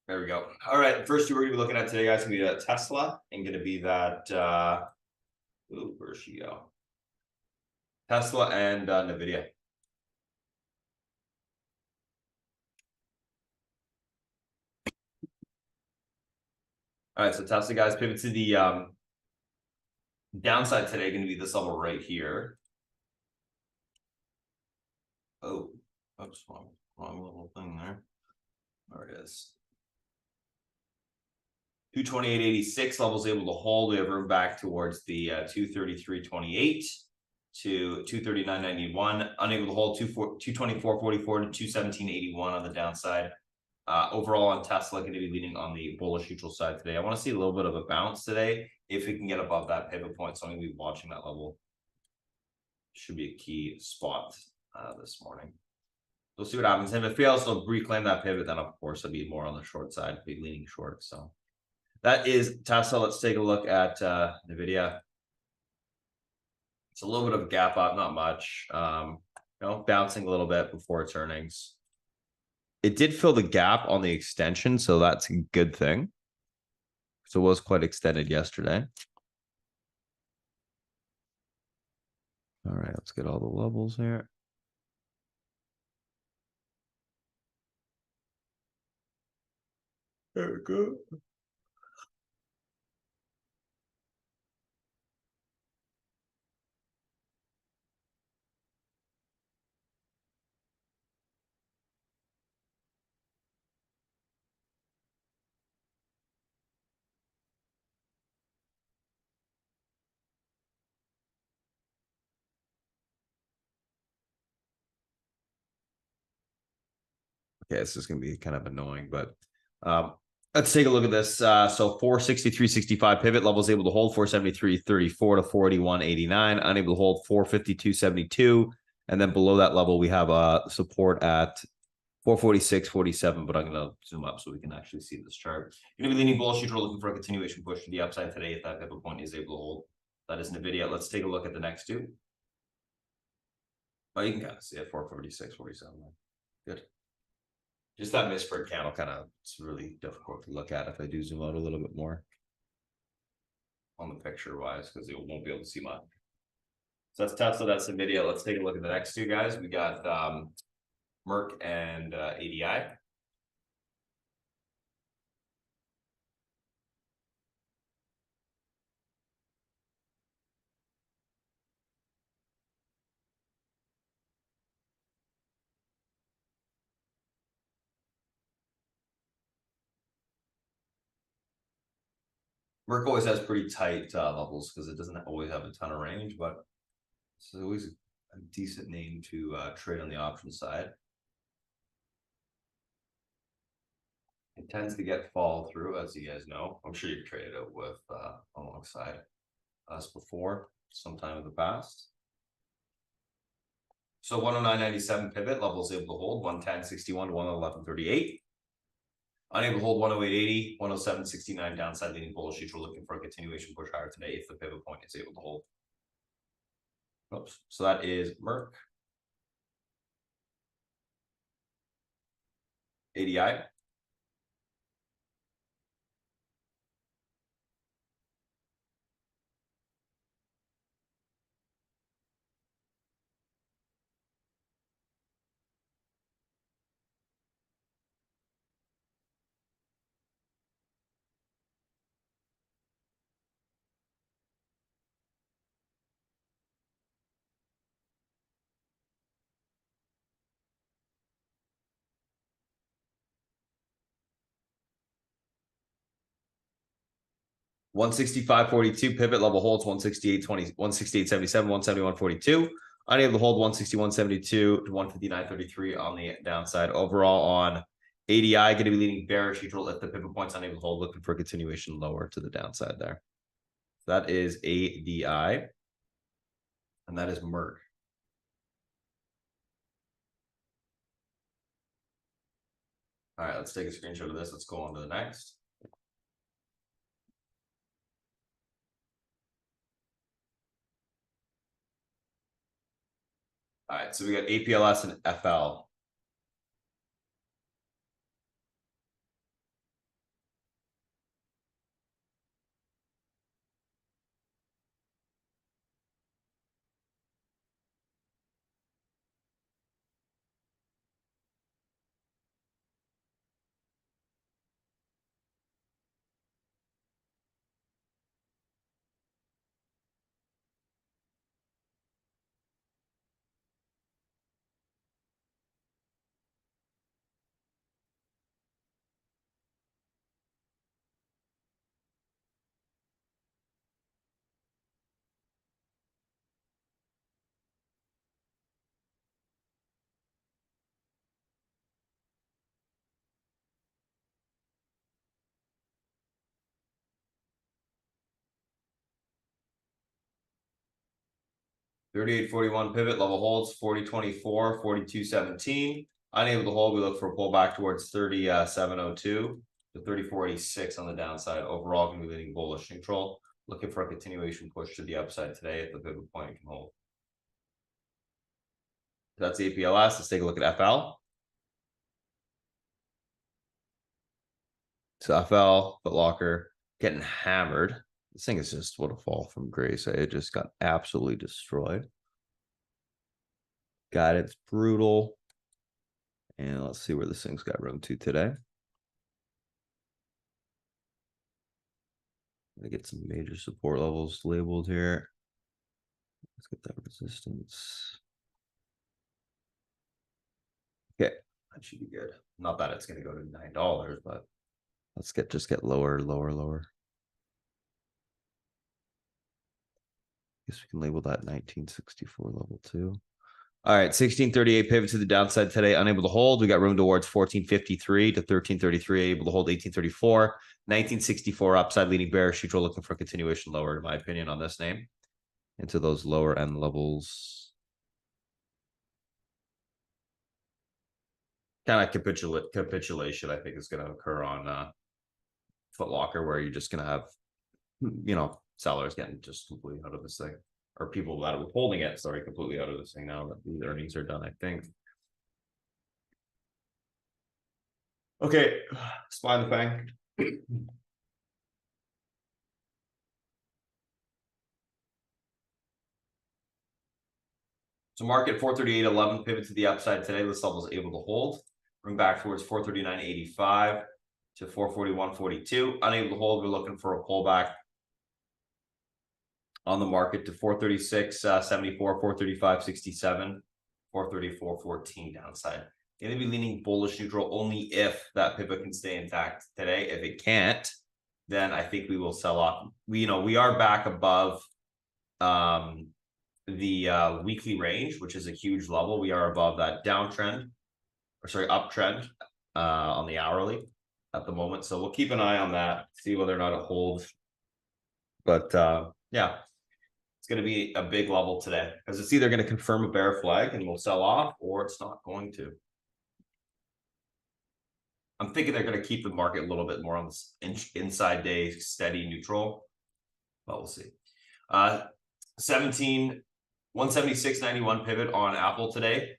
There we go. All right, first two we're gonna be looking at today, guys, gonna be Tesla, and gonna be that where'd she go? Tesla and Nvidia. All right, so Tesla, guys, pivot to the downside today, going to be this level right here. Oh, oops, wrong little thing there. There it is. 228.86 levels able to hold. We have room back towards the 233.28 to 239.91. Unable to hold 224.44 to 217.81 on the downside. Overall on Tesla, going to be leaning on the bullish neutral side today. I want to see a little bit of a bounce today if we can get above that pivot point. So I'm going to be watching that level. Should be a key spot this morning. We'll see what happens. And if it fails to reclaim that pivot, then of course it'll be more on the short side, be leaning short. So that is Tesla. Let's take a look at Nvidia. It's a little bit of a gap up, not much. Bouncing a little bit before its earnings. It did fill the gap on the extension, so that's a good thing. So it was quite extended yesterday. All right, let's get all the levels here. There we go. Okay, this is going to be kind of annoying, but let's take a look at this. So 463.65 pivot levels able to hold 473.34 to 481.89, unable to hold 452.72, and then below that level we have support at 446.47. But I'm going to zoom up so we can actually see this chart. Going to be leaning bullish. You're looking for a continuation push to the upside today if that pivot point is able to hold. That is Nvidia. Let's take a look at the next two. Oh, you can kind of see it 446.47. Good. Just that misprint candle it's really difficult to look at if I do zoom out a little bit more. on the picture wise, because you won't be able to see much. So that's Tesla, that's NVIDIA. Let's take a look at the next two guys. We got Merck and ADI. Merck always has pretty tight levels because it doesn't always have a ton of range, but it's always a decent name to trade on the option side. It tends to get fall through, as you guys know. I'm sure you've traded it with alongside us before, sometime in the past. So 109.97 pivot levels able to hold 110.61 to 111.38. Unable to hold 108.80, 107.69 downside leaning bullish. We're looking for a continuation push higher today if the pivot point is able to hold. Oops. So that is Merck. ADI. $165.42 pivot level holds 168.20, 168.77, 171.42. Unable to hold 161.72 to 159.33 on the downside. Overall on ADI, going to be leading bearish neutral if the pivot point's unable to hold, looking for a continuation lower to the downside there. That is ADI. And that is Merck. All right, let's take a screenshot of this. Let's go on to the next. All right, so we got APLS and FL. $38.41 pivot level holds 40.24, 42.17. Unable to hold, we look for a pullback towards 37.02 to 34.86 on the downside. Overall, going to be leading bullish neutral. Looking for a continuation push to the upside today if the pivot point can hold. That's APLS. Let's take a look at FL. So FL, Foot Locker, getting hammered. This thing is just what a fall from grace. It just got absolutely destroyed. God, it's brutal. And let's see where this thing's got room to today. I get some major support levels labeled here. Let's get that resistance. Okay, that should be good. Not that it's going to go to $9, but let's just get lower. Guess we can label that 1964 level too. All right, 1638 pivot to the downside today, unable to hold. We got room towards 1453 to 1333, able to hold 1834, 1964 upside leading bearish neutral, looking for a continuation lower, in my opinion, on this name into those lower end levels. Kind of capitulation, I think, is going to occur on Foot Locker, where you're just going to have, sellers getting just completely out of this thing. Or people that are holding it, sorry, completely out of this thing now that these earnings are done, I think. Okay, SPY the FANG. So market 438.11 pivot to the upside today. This level is able to hold. Bring back towards 439.85 to 441.42. Unable to hold. We're looking for a pullback on the market to 436.74, 435.67, 434.14 downside. Going to be leaning bullish neutral only if that pivot can stay intact today. If it can't, then I think we will sell off. We are back above the weekly range, which is a huge level. We are above that downtrend, or sorry, uptrend on the hourly at the moment. So we'll keep an eye on that, see whether or not it holds. But yeah, it's going to be a big level today because it's either going to confirm a bear flag and we'll sell off, or it's not going to. I'm thinking they're going to keep the market a little bit more on this inside day steady neutral, but we'll see. 176.91 pivot on Apple today.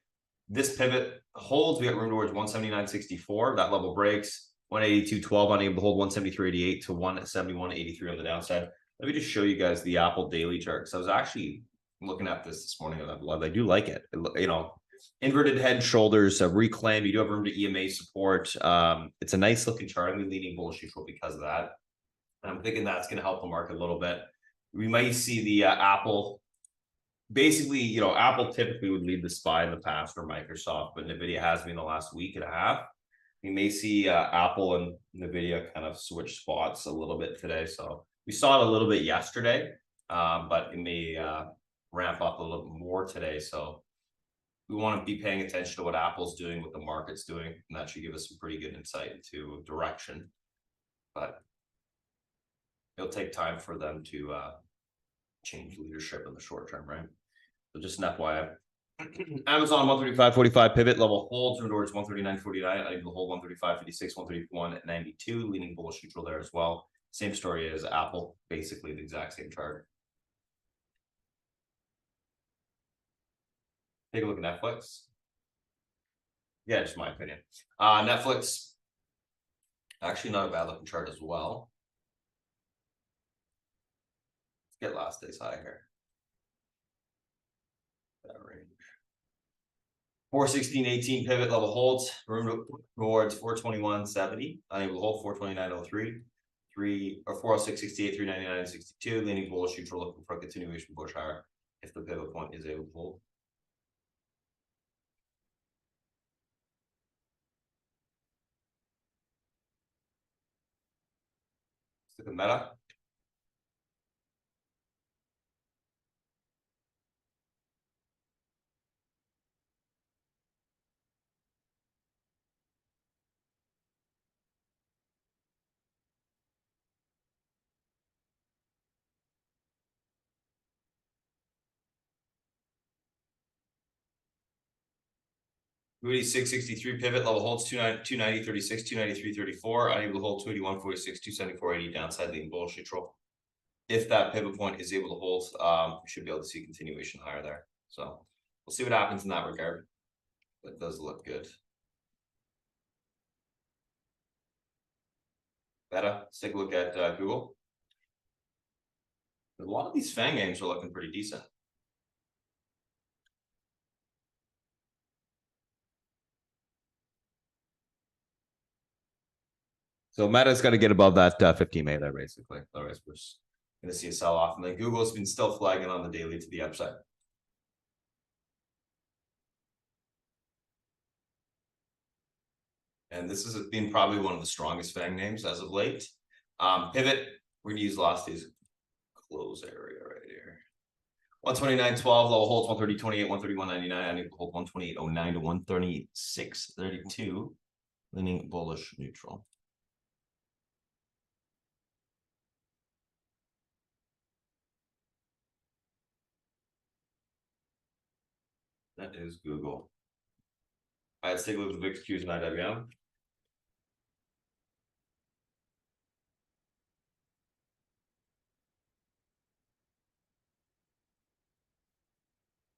This pivot holds. We got room towards 179.64. That level breaks. 182.12 unable to hold. 173.88 to 171.83 on the downside. Let me just show you guys the Apple daily chart. So I was actually looking at this morning. I do like it. Inverted head and shoulders, reclaim. You do have room to EMA support. It's a nice looking chart. I'm leaning bullish neutral because of that. And I'm thinking that's going to help the market a little bit. We might see the Apple. Basically, Apple typically would lead the SPY in the past, or Microsoft, but NVIDIA has been the last week and a half. We may see Apple and NVIDIA kind of switch spots a little bit today. So we saw it a little bit yesterday, but it may ramp up a little more today. So we want to be paying attention to what Apple's doing, what the market's doing, and that should give us some pretty good insight into direction. But it'll take time for them to change leadership in the short term, right? So just an FYI. Amazon 135.45 pivot level holds towards 139.49. I need to hold 135.56, 131.92, leaning bullish neutral there as well. Same story as Apple, basically the exact same chart. Take a look at Netflix. Yeah, just my opinion. Netflix, actually not a bad looking chart as well. Let's get last day's high here. That range. 416.18 pivot level holds. Room towards 421.70. Unable to hold 429.03. 406.68, 399.62. Leaning bullish neutral, looking for a continuation push higher if the pivot point is able to hold. Let's look at Meta. Rudy 663 pivot level holds 290.36, 293.34. Unable to hold 281.46, 274.80 downside, leaning bullish neutral. If that pivot point is able to hold, we should be able to see continuation higher there. So we'll see what happens in that regard. But it does look good. Meta, let's take a look at Google. A lot of these FANG names are looking pretty decent. So Meta's got to get above that 15 MA there, basically. Otherwise, we're going to see a sell off. And then Google's been still flagging on the daily to the upside. And this has been probably one of the strongest FANG names as of late. Pivot, we're going to use last day's close area right here. 129.12, low holds 130.28, 131.99. I need to hold 128.09 to 136.32. Leaning bullish neutral. That is Google. All right, let's take a look at the VIX, Qs, and IWM.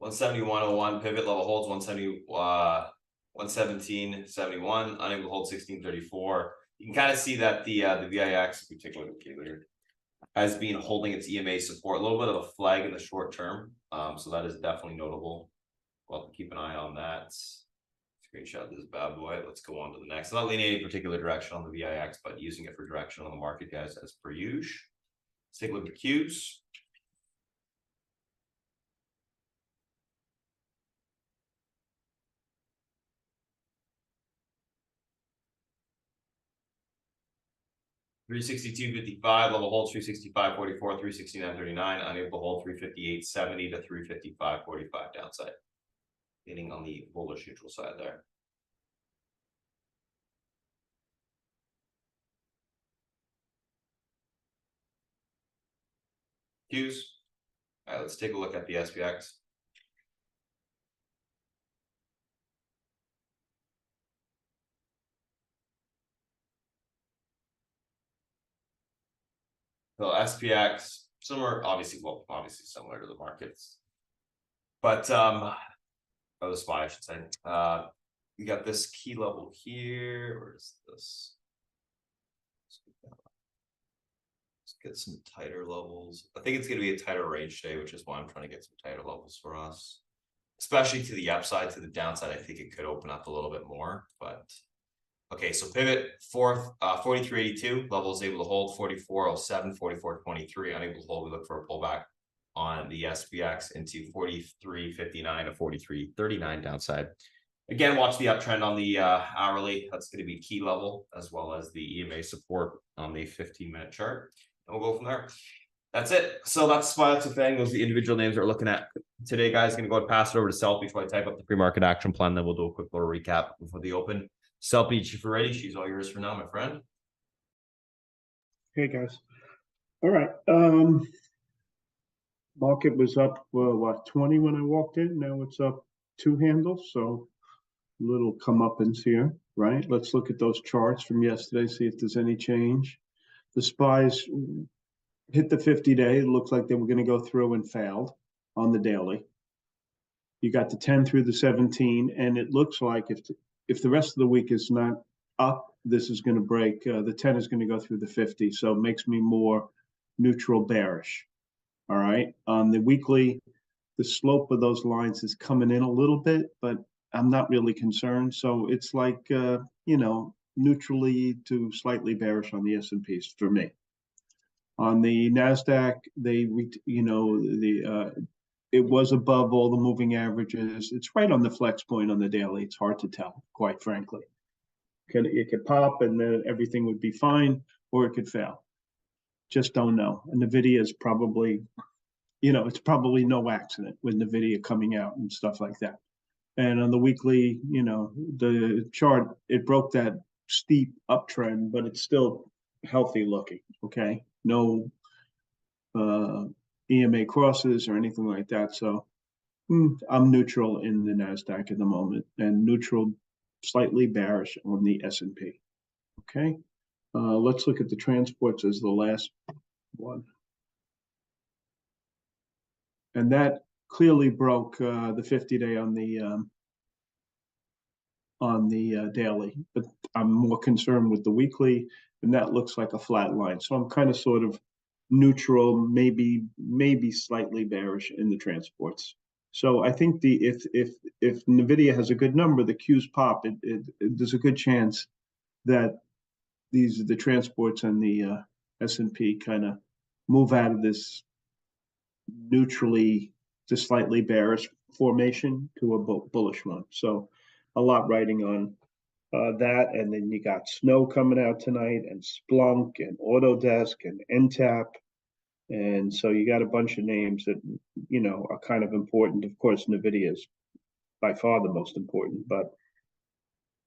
$171.01 pivot level holds 117.71. Unable to hold 16.34. You can kind of see that the VIX, in particular, has been holding its EMA support. A little bit of a flag in the short term, so that is definitely notable. Well, keep an eye on that. Screenshot this bad boy. Let's go on to the next. Not leaning any particular direction on the VIX, but using it for direction on the market, guys, as per usual. Let's take a look at Qs. $362.55 level hold 365.44, 369.39, unable to hold 358.70 to 355.45 downside. Getting on the bullish neutral side there. Qs. All right, let's take a look at the SPX. So SPX, similar, obviously similar to the markets, but or the SPY, I should say. You got this key level here. Where's this? Let's get some tighter levels. I think it's going to be a tighter range today, which is why I'm trying to get some tighter levels for us, especially to the upside. To the downside, I think it could open up a little bit more, but okay, so pivot fourth, 43.82 levels able to hold 44.07, 44.23 unable to hold. We look for a pullback on the SPX into 43.59 to 43.39 downside. Again, watch the uptrend on the hourly. That's going to be key level, as well as the EMA support on the 15-minute chart. And we'll go from there. That's it. So that's SPY, that's a thing. Those are the individual names we're looking at today, guys. Going to go and pass it over to Selfie before I type up the pre-market action plan. Then we'll do a quick little recap before the open. Selfie, if you're ready, she's all yours for now, my friend. Hey guys. All right. Market was up, well, what, 20 when I walked in. Now it's up 2 handles, so a little comeuppance here, right? Let's look at those charts from yesterday, see if there's any change. The SPYs hit the 50-day. It looked like they were going to go through and failed on the daily. You got the 10 through the 17, and it looks like if the rest of the week is not up, this is going to break. The 10 is going to go through the 50, so it makes me more neutral bearish. All right. On the weekly, the slope of those lines is coming in a little bit, but I'm not really concerned. So it's like, neutrally to slightly bearish on the S&Ps for me. On the NASDAQ, it was above all the moving averages. It's right on the flex point on the daily. It's hard to tell, quite frankly. It could pop and then everything would be fine, or it could fail. Just don't know. And NVIDIA is probably, it's probably no accident with NVIDIA coming out and stuff like that. And on the weekly, the chart, it broke that steep uptrend, but it's still healthy looking, okay? No EMA crosses or anything like that. So I'm neutral in the NASDAQ at the moment and neutral, slightly bearish on the S&P, okay? Let's look at the transports as the last one. And that clearly broke the 50-day on the daily, but I'm more concerned with the weekly, and that looks like a flat line. So I'm kind of sort of neutral, maybe slightly bearish in the transports. So I think if NVIDIA has a good number, the Qs pop, there's a good chance that the transports and the S&P kind of move out of this neutrally to slightly bearish formation to a bullish one. So a lot riding on that. And then you got Snow coming out tonight, and Splunk and Autodesk and NTAP. And so you got a bunch of names that, are kind of important. Of course, NVIDIA is by far the most important, but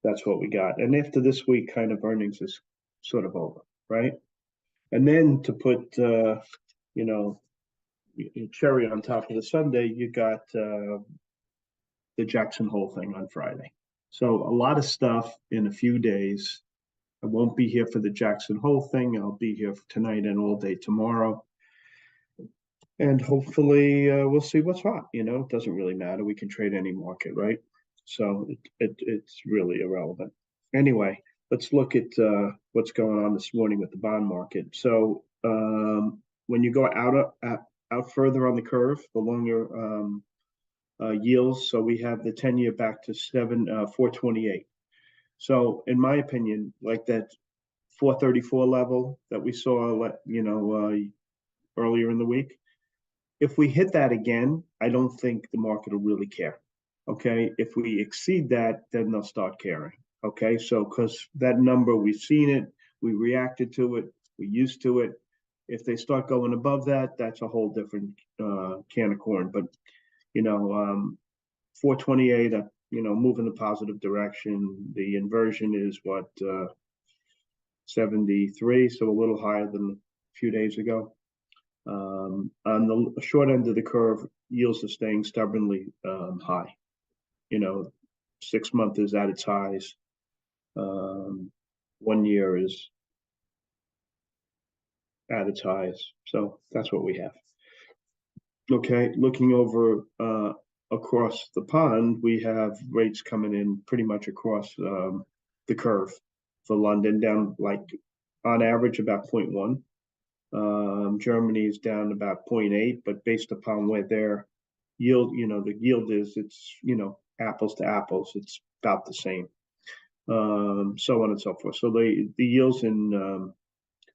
that's what we got. And after this week, kind of earnings is sort of over, right? And then to put, cherry on top of the sundae, you got the Jackson Hole thing on Friday. So a lot of stuff in a few days. I won't be here for the Jackson Hole thing. I'll be here for tonight and all day tomorrow. And hopefully we'll see what's hot. It doesn't really matter. We can trade any market, right? So it's really irrelevant. Anyway, let's look at what's going on this morning with the bond market. So when you go out further on the curve, the longer yields. So we have the 10-year back to 4.28. So in my opinion, like that 4.34 level that we saw, earlier in the week, if we hit that again, I don't think the market will really care. Okay, if we exceed that, then they'll start caring. Okay, so because that number, we've seen it, we reacted to it, we used to it. If they start going above that, that's a whole different can of corn. But 4.28, moving the positive direction. The inversion is what 73, so a little higher than a few days ago. On the short end of the curve, yields are staying stubbornly high. 6 month is at its highs. 1 year is at its highs. So that's what we have. Okay, looking over across the pond, we have rates coming in pretty much across the curve for London, down like on average about 0.1. Germany is down about 0.8, but based upon where their yield, the yield is, it's, apples to apples, it's about the same. So on and so forth. So the yields in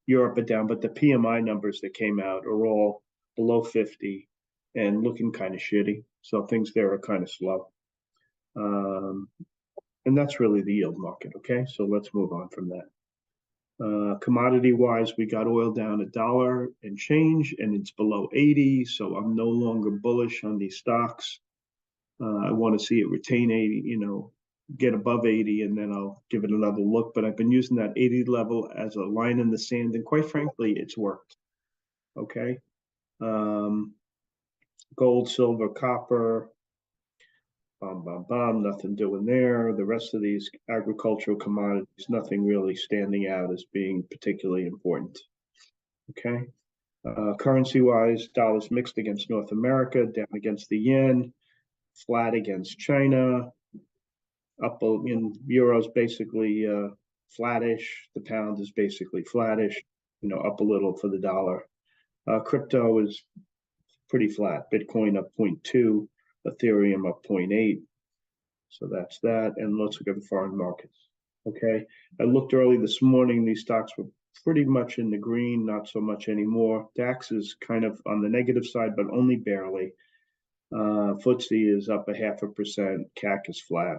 Europe are down, but the PMI numbers that came out are all below 50 and looking kind of shitty. So things there are kind of slow. And that's really the yield market. Okay, so let's move on from that. Commodity wise, we got oil down $1 and change, and it's below 80. So I'm no longer bullish on these stocks. I want to see it retain 80, get above 80, and then I'll give it another look. But I've been using that 80 level as a line in the sand, and quite frankly, it's worked. Okay. Gold, silver, copper, nothing doing there. The rest of these agricultural commodities, nothing really standing out as being particularly important. Okay. Currency wise, dollars mixed against North America, down against the yen, flat against China, up in euros, basically flattish. The pound is basically flattish, up a little for the dollar. Crypto is pretty flat. Bitcoin up 0.2, Ethereum up 0.8. So that's that. And let's look at the foreign markets. Okay. I looked early this morning. These stocks were pretty much in the green, not so much anymore. DAX is kind of on the negative side, but only barely. FTSE is up 0.5%. CAC is flat.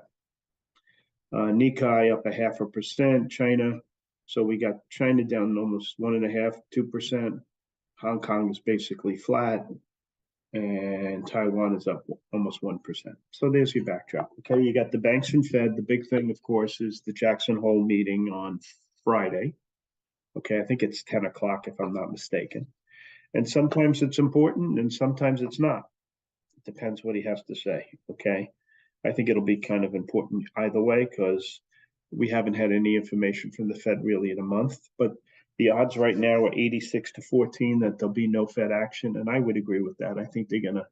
Nikkei up 0.5%. China. So we got China down almost 1.5%, 2%. Hong Kong is basically flat. And Taiwan is up almost 1%. So there's your backdrop. Okay, you got the banks and Fed. The big thing, of course, is the Jackson Hole meeting on Friday. Okay, I think it's 10 o'clock if I'm not mistaken. And sometimes it's important and sometimes it's not. It depends what he has to say. Okay, I think it'll be kind of important either way because we haven't had any information from the Fed really in a month. But the odds right now are 86-14 that there'll be no Fed action, and I would agree with that. I think they're gonna,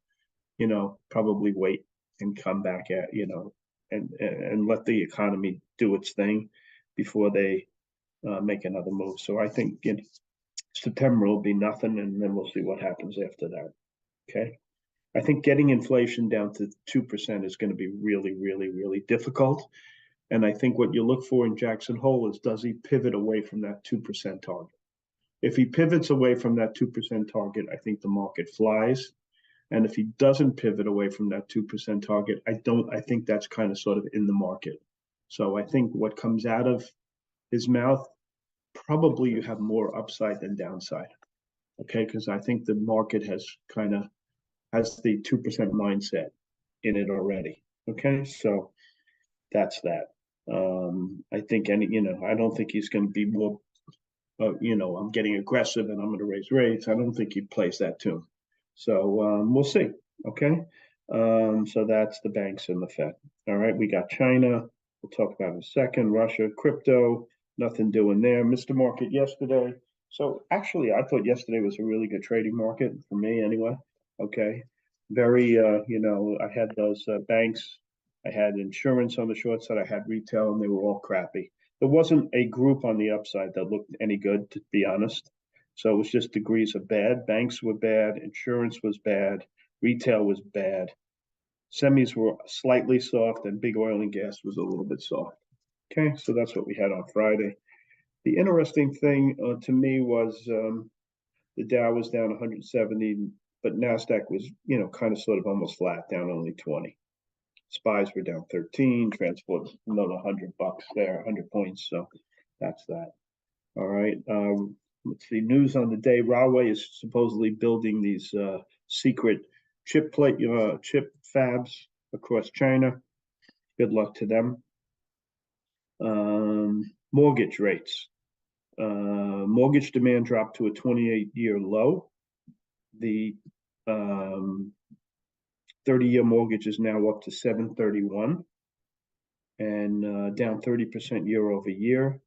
probably wait and come back at, and let the economy do its thing before they make another move. So I think September will be nothing, and then we'll see what happens after that. Okay, I think getting inflation down to 2% is going to be really, really, really difficult. And I think what you look for in Jackson Hole is, does he pivot away from that 2% target? If he pivots away from that 2% target, I think the market flies. And if he doesn't pivot away from that 2% target, I think that's kind of sort of in the market. So I think what comes out of his mouth, probably you have more upside than downside. Okay, because I think the market has the 2% mindset in it already. Okay, so that's that. I think I don't think he's going to be more, I'm getting aggressive and I'm going to raise rates. I don't think he plays that tune. So we'll see. Okay. So that's the banks and the Fed. All right. We got China. We'll talk about in a second. Russia, crypto, nothing doing there. Mr. Market yesterday. So actually, I thought yesterday was a really good trading market for me anyway. Okay. Very, I had those banks. I had insurance on the short side. I had retail, and they were all crappy. There wasn't a group on the upside that looked any good, to be honest. So it was just degrees of bad. Banks were bad. Insurance was bad. Retail was bad. Semis were slightly soft, and big oil and gas was a little bit soft. Okay, so that's what we had on Friday. The interesting thing to me was the Dow was down 170, but NASDAQ was, kind of sort of almost flat, down only 20. SPYs were down 13, transport another $100 there, 100 points. So that's that. All right. Let's see. News on the day. Huawei is supposedly building these secret chip fabs across China. Good luck to them. Mortgage rates. Mortgage demand dropped to a 28-year low. The 30-year mortgage is now up to 731 and down 30% year over year.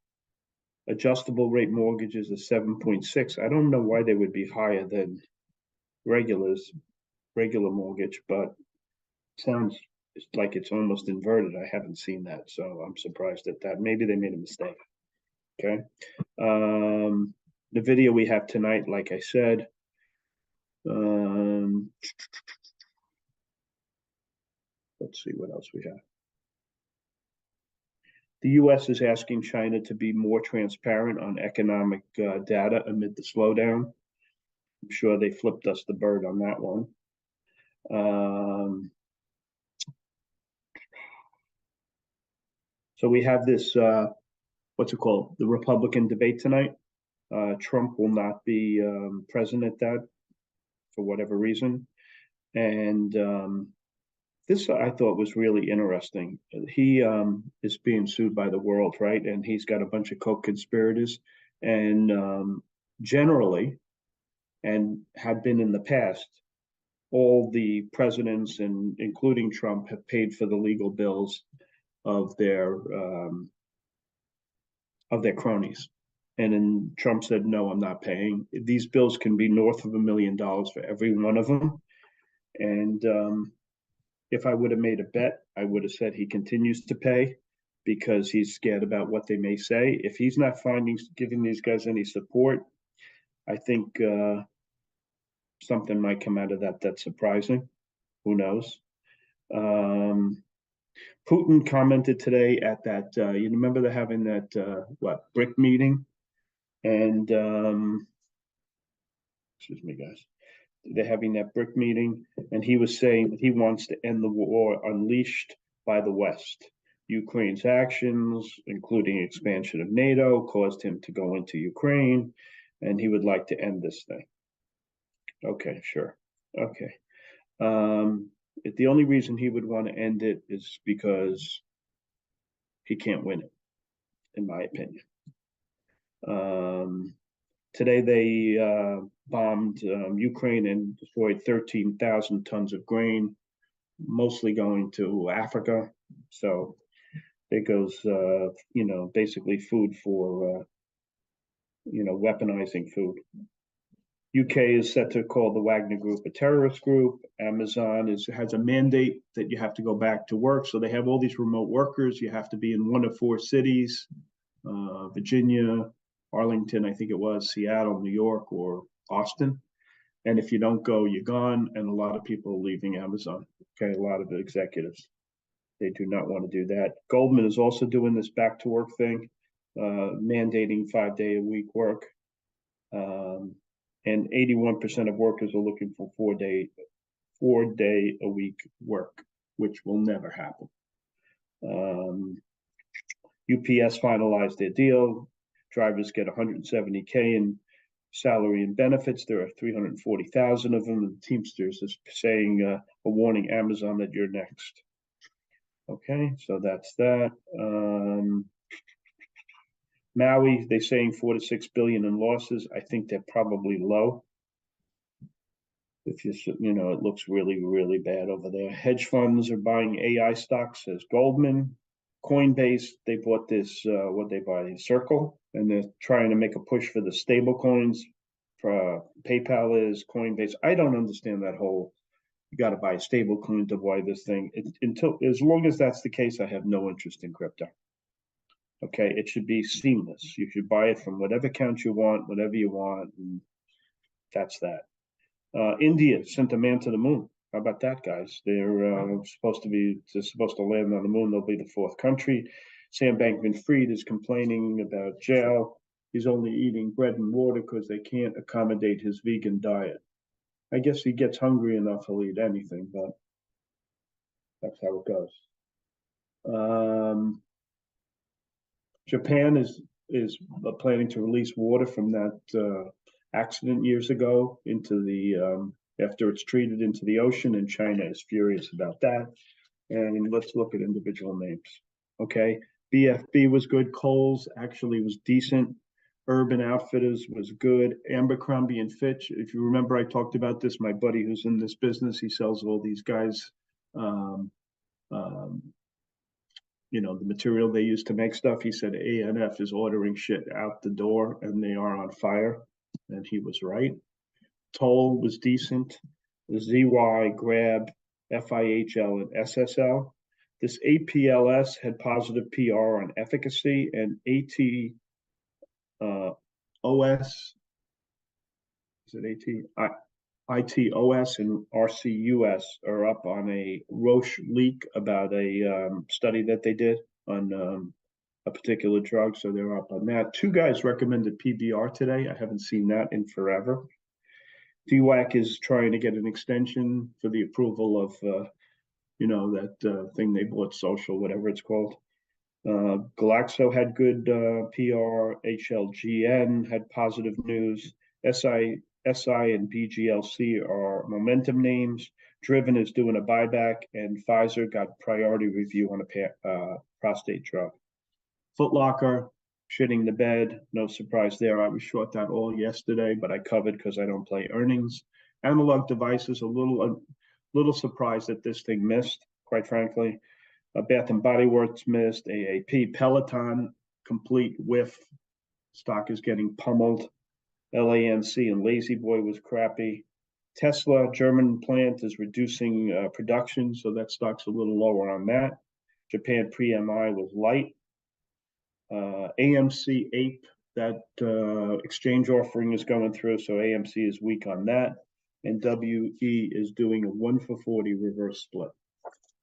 Adjustable rate mortgages are 7.6. I don't know why they would be higher than regular mortgage, but sounds like it's almost inverted. I haven't seen that, so I'm surprised at that. Maybe they made a mistake. Okay. The video we have tonight, like I said, let's see what else we have. The U.S. is asking China to be more transparent on economic data amid the slowdown. I'm sure they flipped us the bird on that one. So we have this, what's it called? The Republican debate tonight. Trump will not be present at that for whatever reason. And this I thought was really interesting. He is being sued by the world, right? And he's got a bunch of co-conspirators. And generally, and have been in the past, all the presidents, and including Trump, have paid for the legal bills of their cronies. And then Trump said, no, I'm not paying. These bills can be north of $1 million for every one of them. And if I would have made a bet, I would have said he continues to pay because he's scared about what they may say. If he's not giving these guys any support, I think something might come out of that that's surprising. Who knows? Putin commented today at that, you remember they're having that, BRIC meeting? And, excuse me, guys. They're having that BRIC meeting, and he was saying that he wants to end the war unleashed by the West. Ukraine's actions, including expansion of NATO, caused him to go into Ukraine, and he would like to end this thing. Okay, sure. Okay. The only reason he would want to end it is because he can't win it, in my opinion. Today they bombed Ukraine and destroyed 13,000 tons of grain, mostly going to Africa. So it goes, basically food for, weaponizing food. UK is set to call the Wagner Group a terrorist group. Amazon has a mandate that you have to go back to work. So they have all these remote workers. You have to be in one of 4 cities, Virginia, Arlington, I think it was, Seattle, New York, or Austin. And if you don't go, you're gone. And a lot of people are leaving Amazon. Okay, a lot of the executives. They do not want to do that. Goldman is also doing this back to work thing, mandating 5-day-a-week work. And 81% of workers are looking for 4-day-a-week work, which will never happen. UPS finalized their deal. Drivers get $170K in salary and benefits. There are 340,000 of them. And Teamsters is saying, a warning Amazon that you're next. Okay, so that's that. Maui, they're saying 4 to 6 billion in losses. I think they're probably low. If it looks really, really bad over there. Hedge funds are buying AI stocks, says Goldman. Coinbase, they bought this, what they buy, Circle, and they're trying to make a push for the stable coins. PayPal is Coinbase. I don't understand that whole, you got to buy a stable coin to buy this thing. As long as that's the case, I have no interest in crypto. Okay, it should be seamless. You should buy it from whatever account you want, whatever you want, and that's that. India sent a man to the moon. How about that, guys? They're supposed to land on the moon. They'll be the fourth country. Sam Bankman-Fried is complaining about jail. He's only eating bread and water because they can't accommodate his vegan diet. I guess he gets hungry enough, he'll eat anything, but that's how it goes. Japan is planning to release water from that accident years ago into the after it's treated into the ocean, and China is furious about that. And let's look at individual names. Okay, BFB was good. Kohl's actually was decent. Urban Outfitters was good. Abercrombie and Fitch. If you remember, I talked about this. My buddy who's in this business, he sells all these guys. You know, the material they use to make stuff. He said ANF is ordering shit out the door and they are on fire. And he was right. Toll was decent. ZY, Grab, FIHL, and SSL. This APLS had positive PR on efficacy, and OS, is it ITOS and RCUS are up on a Roche leak about a study that they did on a particular drug, so they're up on that. Two guys recommended PBR today. I haven't seen that in forever. DWAC is trying to get an extension for the approval of, you know, that thing they bought, Social, whatever it's called. Glaxo had good PR. HLGN had positive news. SI and BGLC are momentum names. Driven is doing a buyback, and Pfizer got priority review on a prostate drug. Foot Locker shitting the bed, no surprise there. I was short that all yesterday, but I covered because I don't play earnings. Analog Devices, a little surprised that this thing missed, quite frankly. Bath and Body Works missed. AAP, Peloton, complete whiff. Stock is getting pummeled. LANC and Lazy Boy was crappy. Tesla, German plant, is reducing production, so that stock's a little lower on that. Japan pre-MI was light. AMC Ape, that exchange offering is going through, so AMC is weak on that. And WE is doing a 1-for-40 reverse split.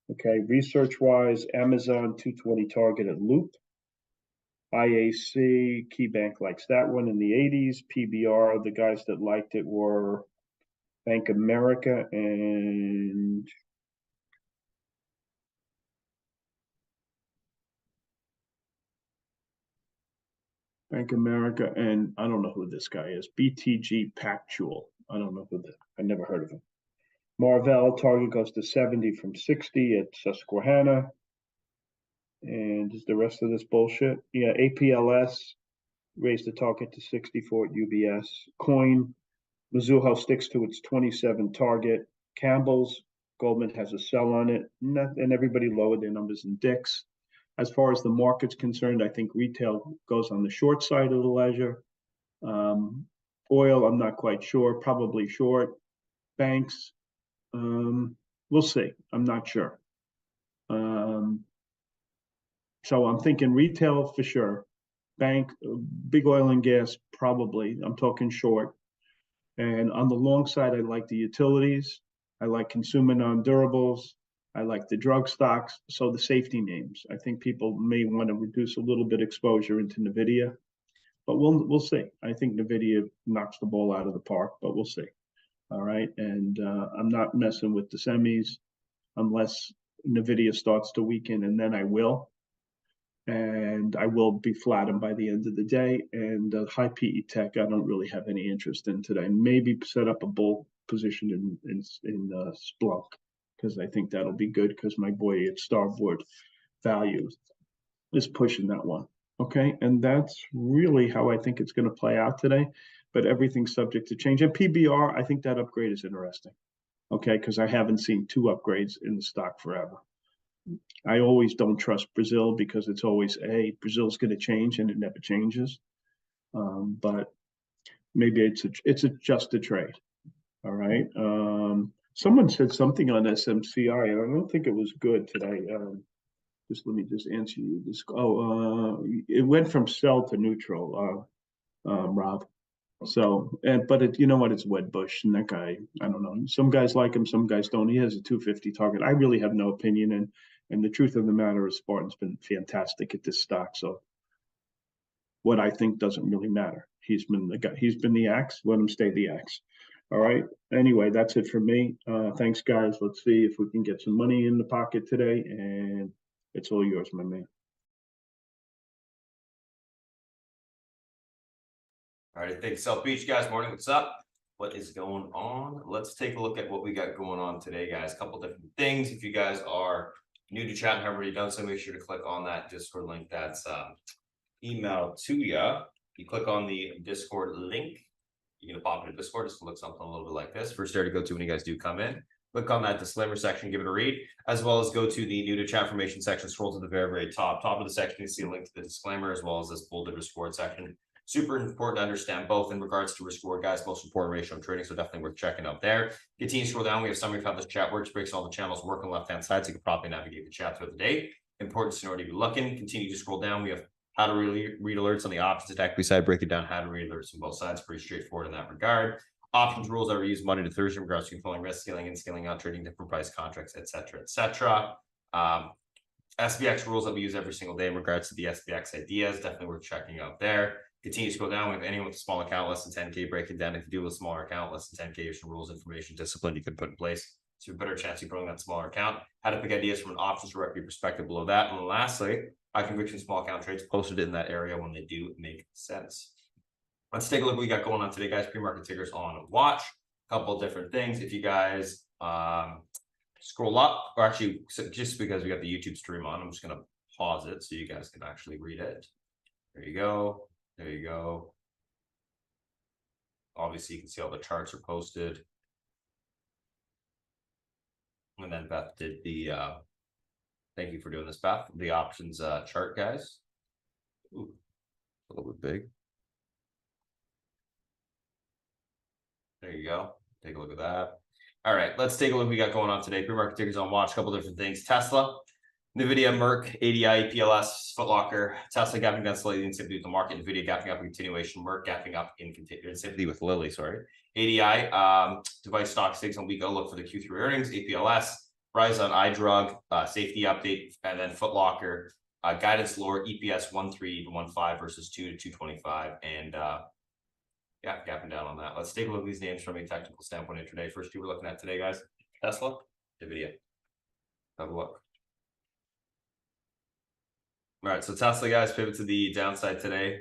Okay, research-wise, Amazon 220 target at Loop. IAC, KeyBank likes that one in the 80s. PBR, the guys that liked it were Bank of America and I don't know who this guy is. BTG Pactual. I don't know who I never heard of him. Marvell, target goes to 70 from 60 at Susquehanna. And is the rest of this bullshit? Yeah, APLS raised the target to 64 at UBS. Coin, Mizuho sticks to its 27 target. Campbell's, Goldman has a sell on it, and everybody lowered their numbers in Dick's. As far as the market's concerned, I think retail goes on the short side of the ledger. Oil, I'm not quite sure, probably short. Banks, we'll see. I'm not sure. So I'm thinking retail for sure. Bank, big oil and gas, probably. I'm talking short. And on the long side, I like the utilities. I like consumer non-durables. I like the drug stocks. So the safety names. I think people may want to reduce a little bit exposure into NVIDIA, but we'll see. I think NVIDIA knocks the ball out of the park, but we'll see. All right, and I'm not messing with the semis unless NVIDIA starts to weaken, and then I will. And I will be flattened by the end of the day. And high PE tech, I don't really have any interest in today. Maybe set up a bull position in Splunk, because I think that'll be good, because my boy at Starboard Value is pushing that one. Okay, and that's really how I think it's going to play out today. But everything's subject to change. And PBR, I think that upgrade is interesting. Okay, because I haven't seen 2 upgrades in the stock forever. I always don't trust Brazil because it's always, hey, Brazil's going to change, and it never changes. But maybe it's just a trade. All right. Someone said something on SMCI, and I don't think it was good today. Let me answer you this. It went from sell to neutral, Rob. So, but you know what, it's Wedbush, and that guy, I don't know, some guys like him, some guys don't. He has a 250 target. I really have no opinion, and the truth of the matter is Spartan's been fantastic at this stock, so what I think doesn't really matter. He's been the guy, he's been the axe, let him stay the axe. All right, anyway, that's it for me. Thanks, guys. Let's see if we can get some money in the pocket today, and it's all yours, my man. All right, thanks, South Beach guys. Morning, what's up? What is going on? Let's take a look at what we got going on today, guys. A couple different things. If you guys are new to chat and haven't already done so, make sure to click on that Discord link that's emailed to you. You click on the Discord link, you're gonna pop into Discord. It's gonna look something a little bit like this. First there to go to when you guys do come in. Click on that disclaimer section, give it a read, as well as go to the new to chat formation section, scroll to the very, very top of the section, you see a link to the disclaimer, as well as this bolded risk reward section. Super important to understand both in regards to risk reward, guys, most important ratio of trading, so definitely worth checking out there. Continue to scroll down, we have summary of how this chat works, breaks all the channels work on the left-hand side, so you can properly navigate the chat throughout the day. Important scenario to be looking. Continue to scroll down, we have how to really read alerts on the options equity side, break it down, how to read alerts on both sides, pretty straightforward in that regard. Options rules that are used Monday to Thursday in regards to controlling risk, scaling in, scaling out, trading different price contracts, etc., etc. SPX rules that we use every single day in regards to the SPX ideas, definitely worth checking out there. Continue to go down with anyone with a small account less than 10K, break it down. If you do with a smaller account less than 10K, there's some rules, information, discipline you can put in place, so you have a better chance of growing that smaller account. How to pick ideas from an options directory perspective below that. And lastly, high conviction small account trades posted in that area when they do make sense. Let's take a look what we got going on today, guys. Pre-market tickers on watch. A couple of different things. If you guys scroll up, or actually just because we got the YouTube stream on, I'm just gonna pause it so you guys can actually read it. There you go. There you go. Obviously, you can see all the charts are posted. And then Beth did the thank you for doing this, Beth. The options chart, guys. Ooh, a little bit big. There you go. Take a look at that. All right, let's take a look what we got going on today. Pre-market tickers on watch, a couple different things. Tesla, NVIDIA, Merck, ADI, PLS, Foot Locker, Tesla gapping down slightly in sympathy with the market, NVIDIA gapping up in continuation, Merck gapping up in sympathy with Lilly, sorry. ADI, device stock stakes on week outlook for the Q3 earnings, APLS, Verizon, iDrug, safety update, and then Foot Locker, guidance lower, EPS 1.3 to 1.5 versus 2 to 2.25, and yeah, gapping down on that. Let's take a look at these names from a technical standpoint intraday. First two we're looking at today, guys. Tesla, NVIDIA. Have a look. All right, so Tesla, guys, pivot to the downside today.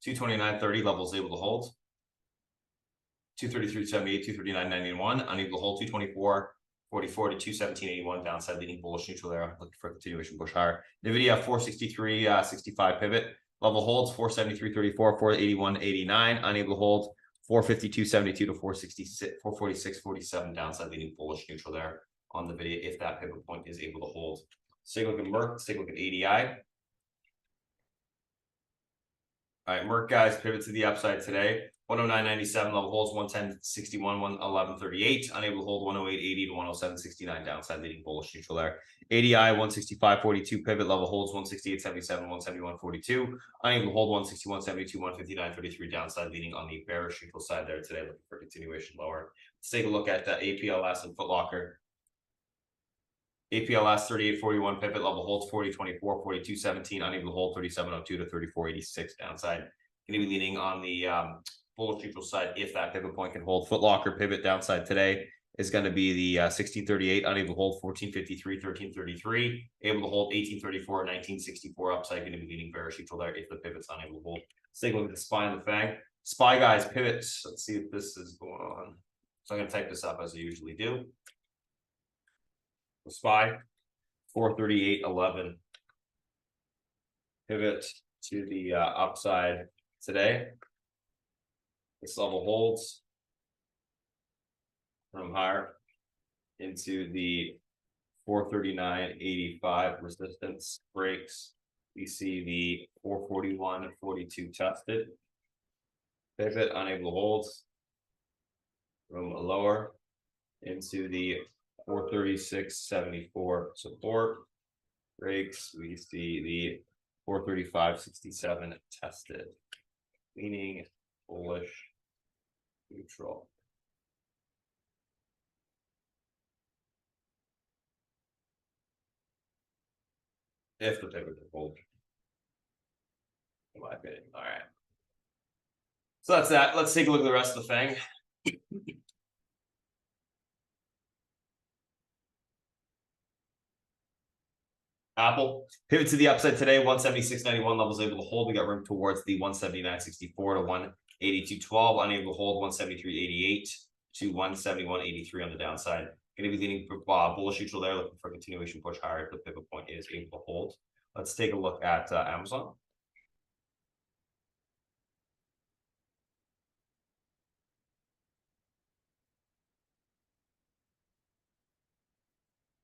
229.30 levels able to hold. 233.78, 239.91, unable to hold. 224.44 to 217.81, downside leading bullish neutral there. Looking for a continuation push higher. NVIDIA 463.65 pivot. Level holds 473.34, 481.89, unable to hold 452.72 to 446.47, downside leading bullish neutral there on the video if that pivot point is able to hold. Let's take a look at Merck. Let's take a look at ADI. All right, Merck, guys, pivot to the upside today. 109.97 level holds 110.61, 111.38, unable to hold 108.80 to 107.69, downside leading bullish neutral there. ADI 165.42 pivot level holds 168.77, 171.42, unable to hold 161.72, 159.33, downside leading on the bearish neutral side there today, looking for continuation lower. Let's take a look at APLS and Foot Locker. APLS 38.41 pivot level holds 40.24, 42.17, unable to hold 37.02 to 34.86, downside. Going to be leaning on the bullish neutral side if that pivot point can hold. Foot Locker pivot downside today is going to be the 16.38, unable to hold 14.53, 13.33, able to hold 18.34, 19.64, upside going to be leaning bearish neutral there if the pivot's unable to hold. Let's take a look at the SPY and the FANG. SPY, guys, pivots. Let's see if this is going on. So I'm going to type this up as I usually do. The SPY 438.11 pivot to the upside today. This level holds from higher into the 439.85 resistance breaks. We see the 441.42 tested. Pivot unable to hold from lower into the 436.74 support breaks. We see the 435.67 tested, leaning bullish neutral. If the pivot will hold. In my opinion. All right. So that's that. Let's take a look at the rest of the thing. Apple pivot to the upside today, 176.91 levels able to hold. We got room towards the 179.64 to 182.12, unable to hold 173.88 to 171.83 on the downside. Going to be leaning bullish neutral there, looking for continuation push higher if the pivot point is able to hold. Let's take a look at Amazon.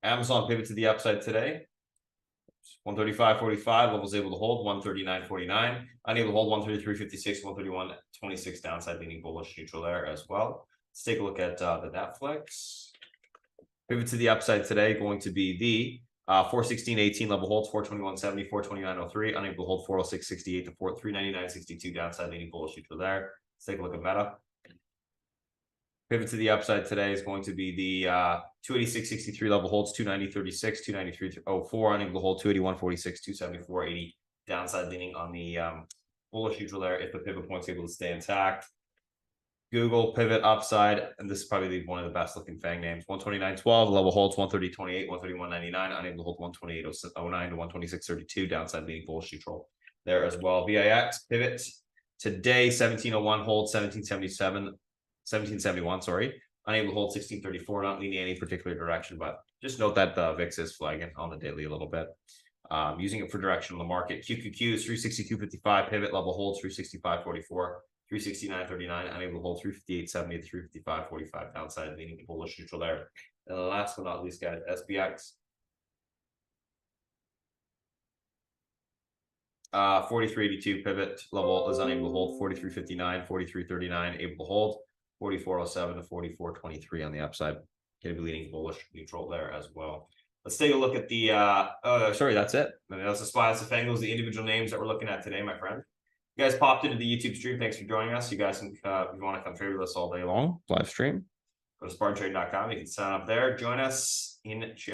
Amazon pivot to the upside today. 135.45 levels able to hold 139.49, unable to hold 133.56, 131.26 downside leaning bullish neutral there as well. Let's take a look at the Netflix. Pivot to the upside today, going to be the 416.18 level holds 421.70, 429.03, unable to hold 406.68 to 399.62 downside leaning bullish neutral there. Let's take a look at Meta. Pivot to the upside today is going to be the 286.63 level holds 290.36, 293.04, unable to hold 281.46, 274.80 downside leaning on the bullish neutral there if the pivot point's able to stay intact. Google pivot upside, and this is probably one of the best looking FANG names. 129.12 level holds 130.28, 131.99, unable to hold 128.09 to 126.32 downside leaning bullish neutral there as well. VIX pivot today 17.01 hold 1771, sorry, unable to hold 1634, not leaning any particular direction, but just note that the VIX is flagging on the daily a little bit. Using it for direction on the market. QQQ is 362.55, pivot level holds 365.44, 369.39, unable to hold 358.70 to 355.45 downside, leaning bullish neutral there. And the last but not least, guys, SPX. 43.82 pivot level is unable to hold 43.59, 43.39, able to hold 44.07 to 44.23 on the upside. Going to be leaning bullish neutral there as well. Let's take a look at the sorry, that's it. I mean, that's the SPY, that's the FANG, those are the individual names that we're looking at today, my friend. You guys popped into the YouTube stream. Thanks for joining us. You guys can, if you want to come trade with us all day long, live stream, go to SpartanTrading.com. You can sign up there. Join us in chat.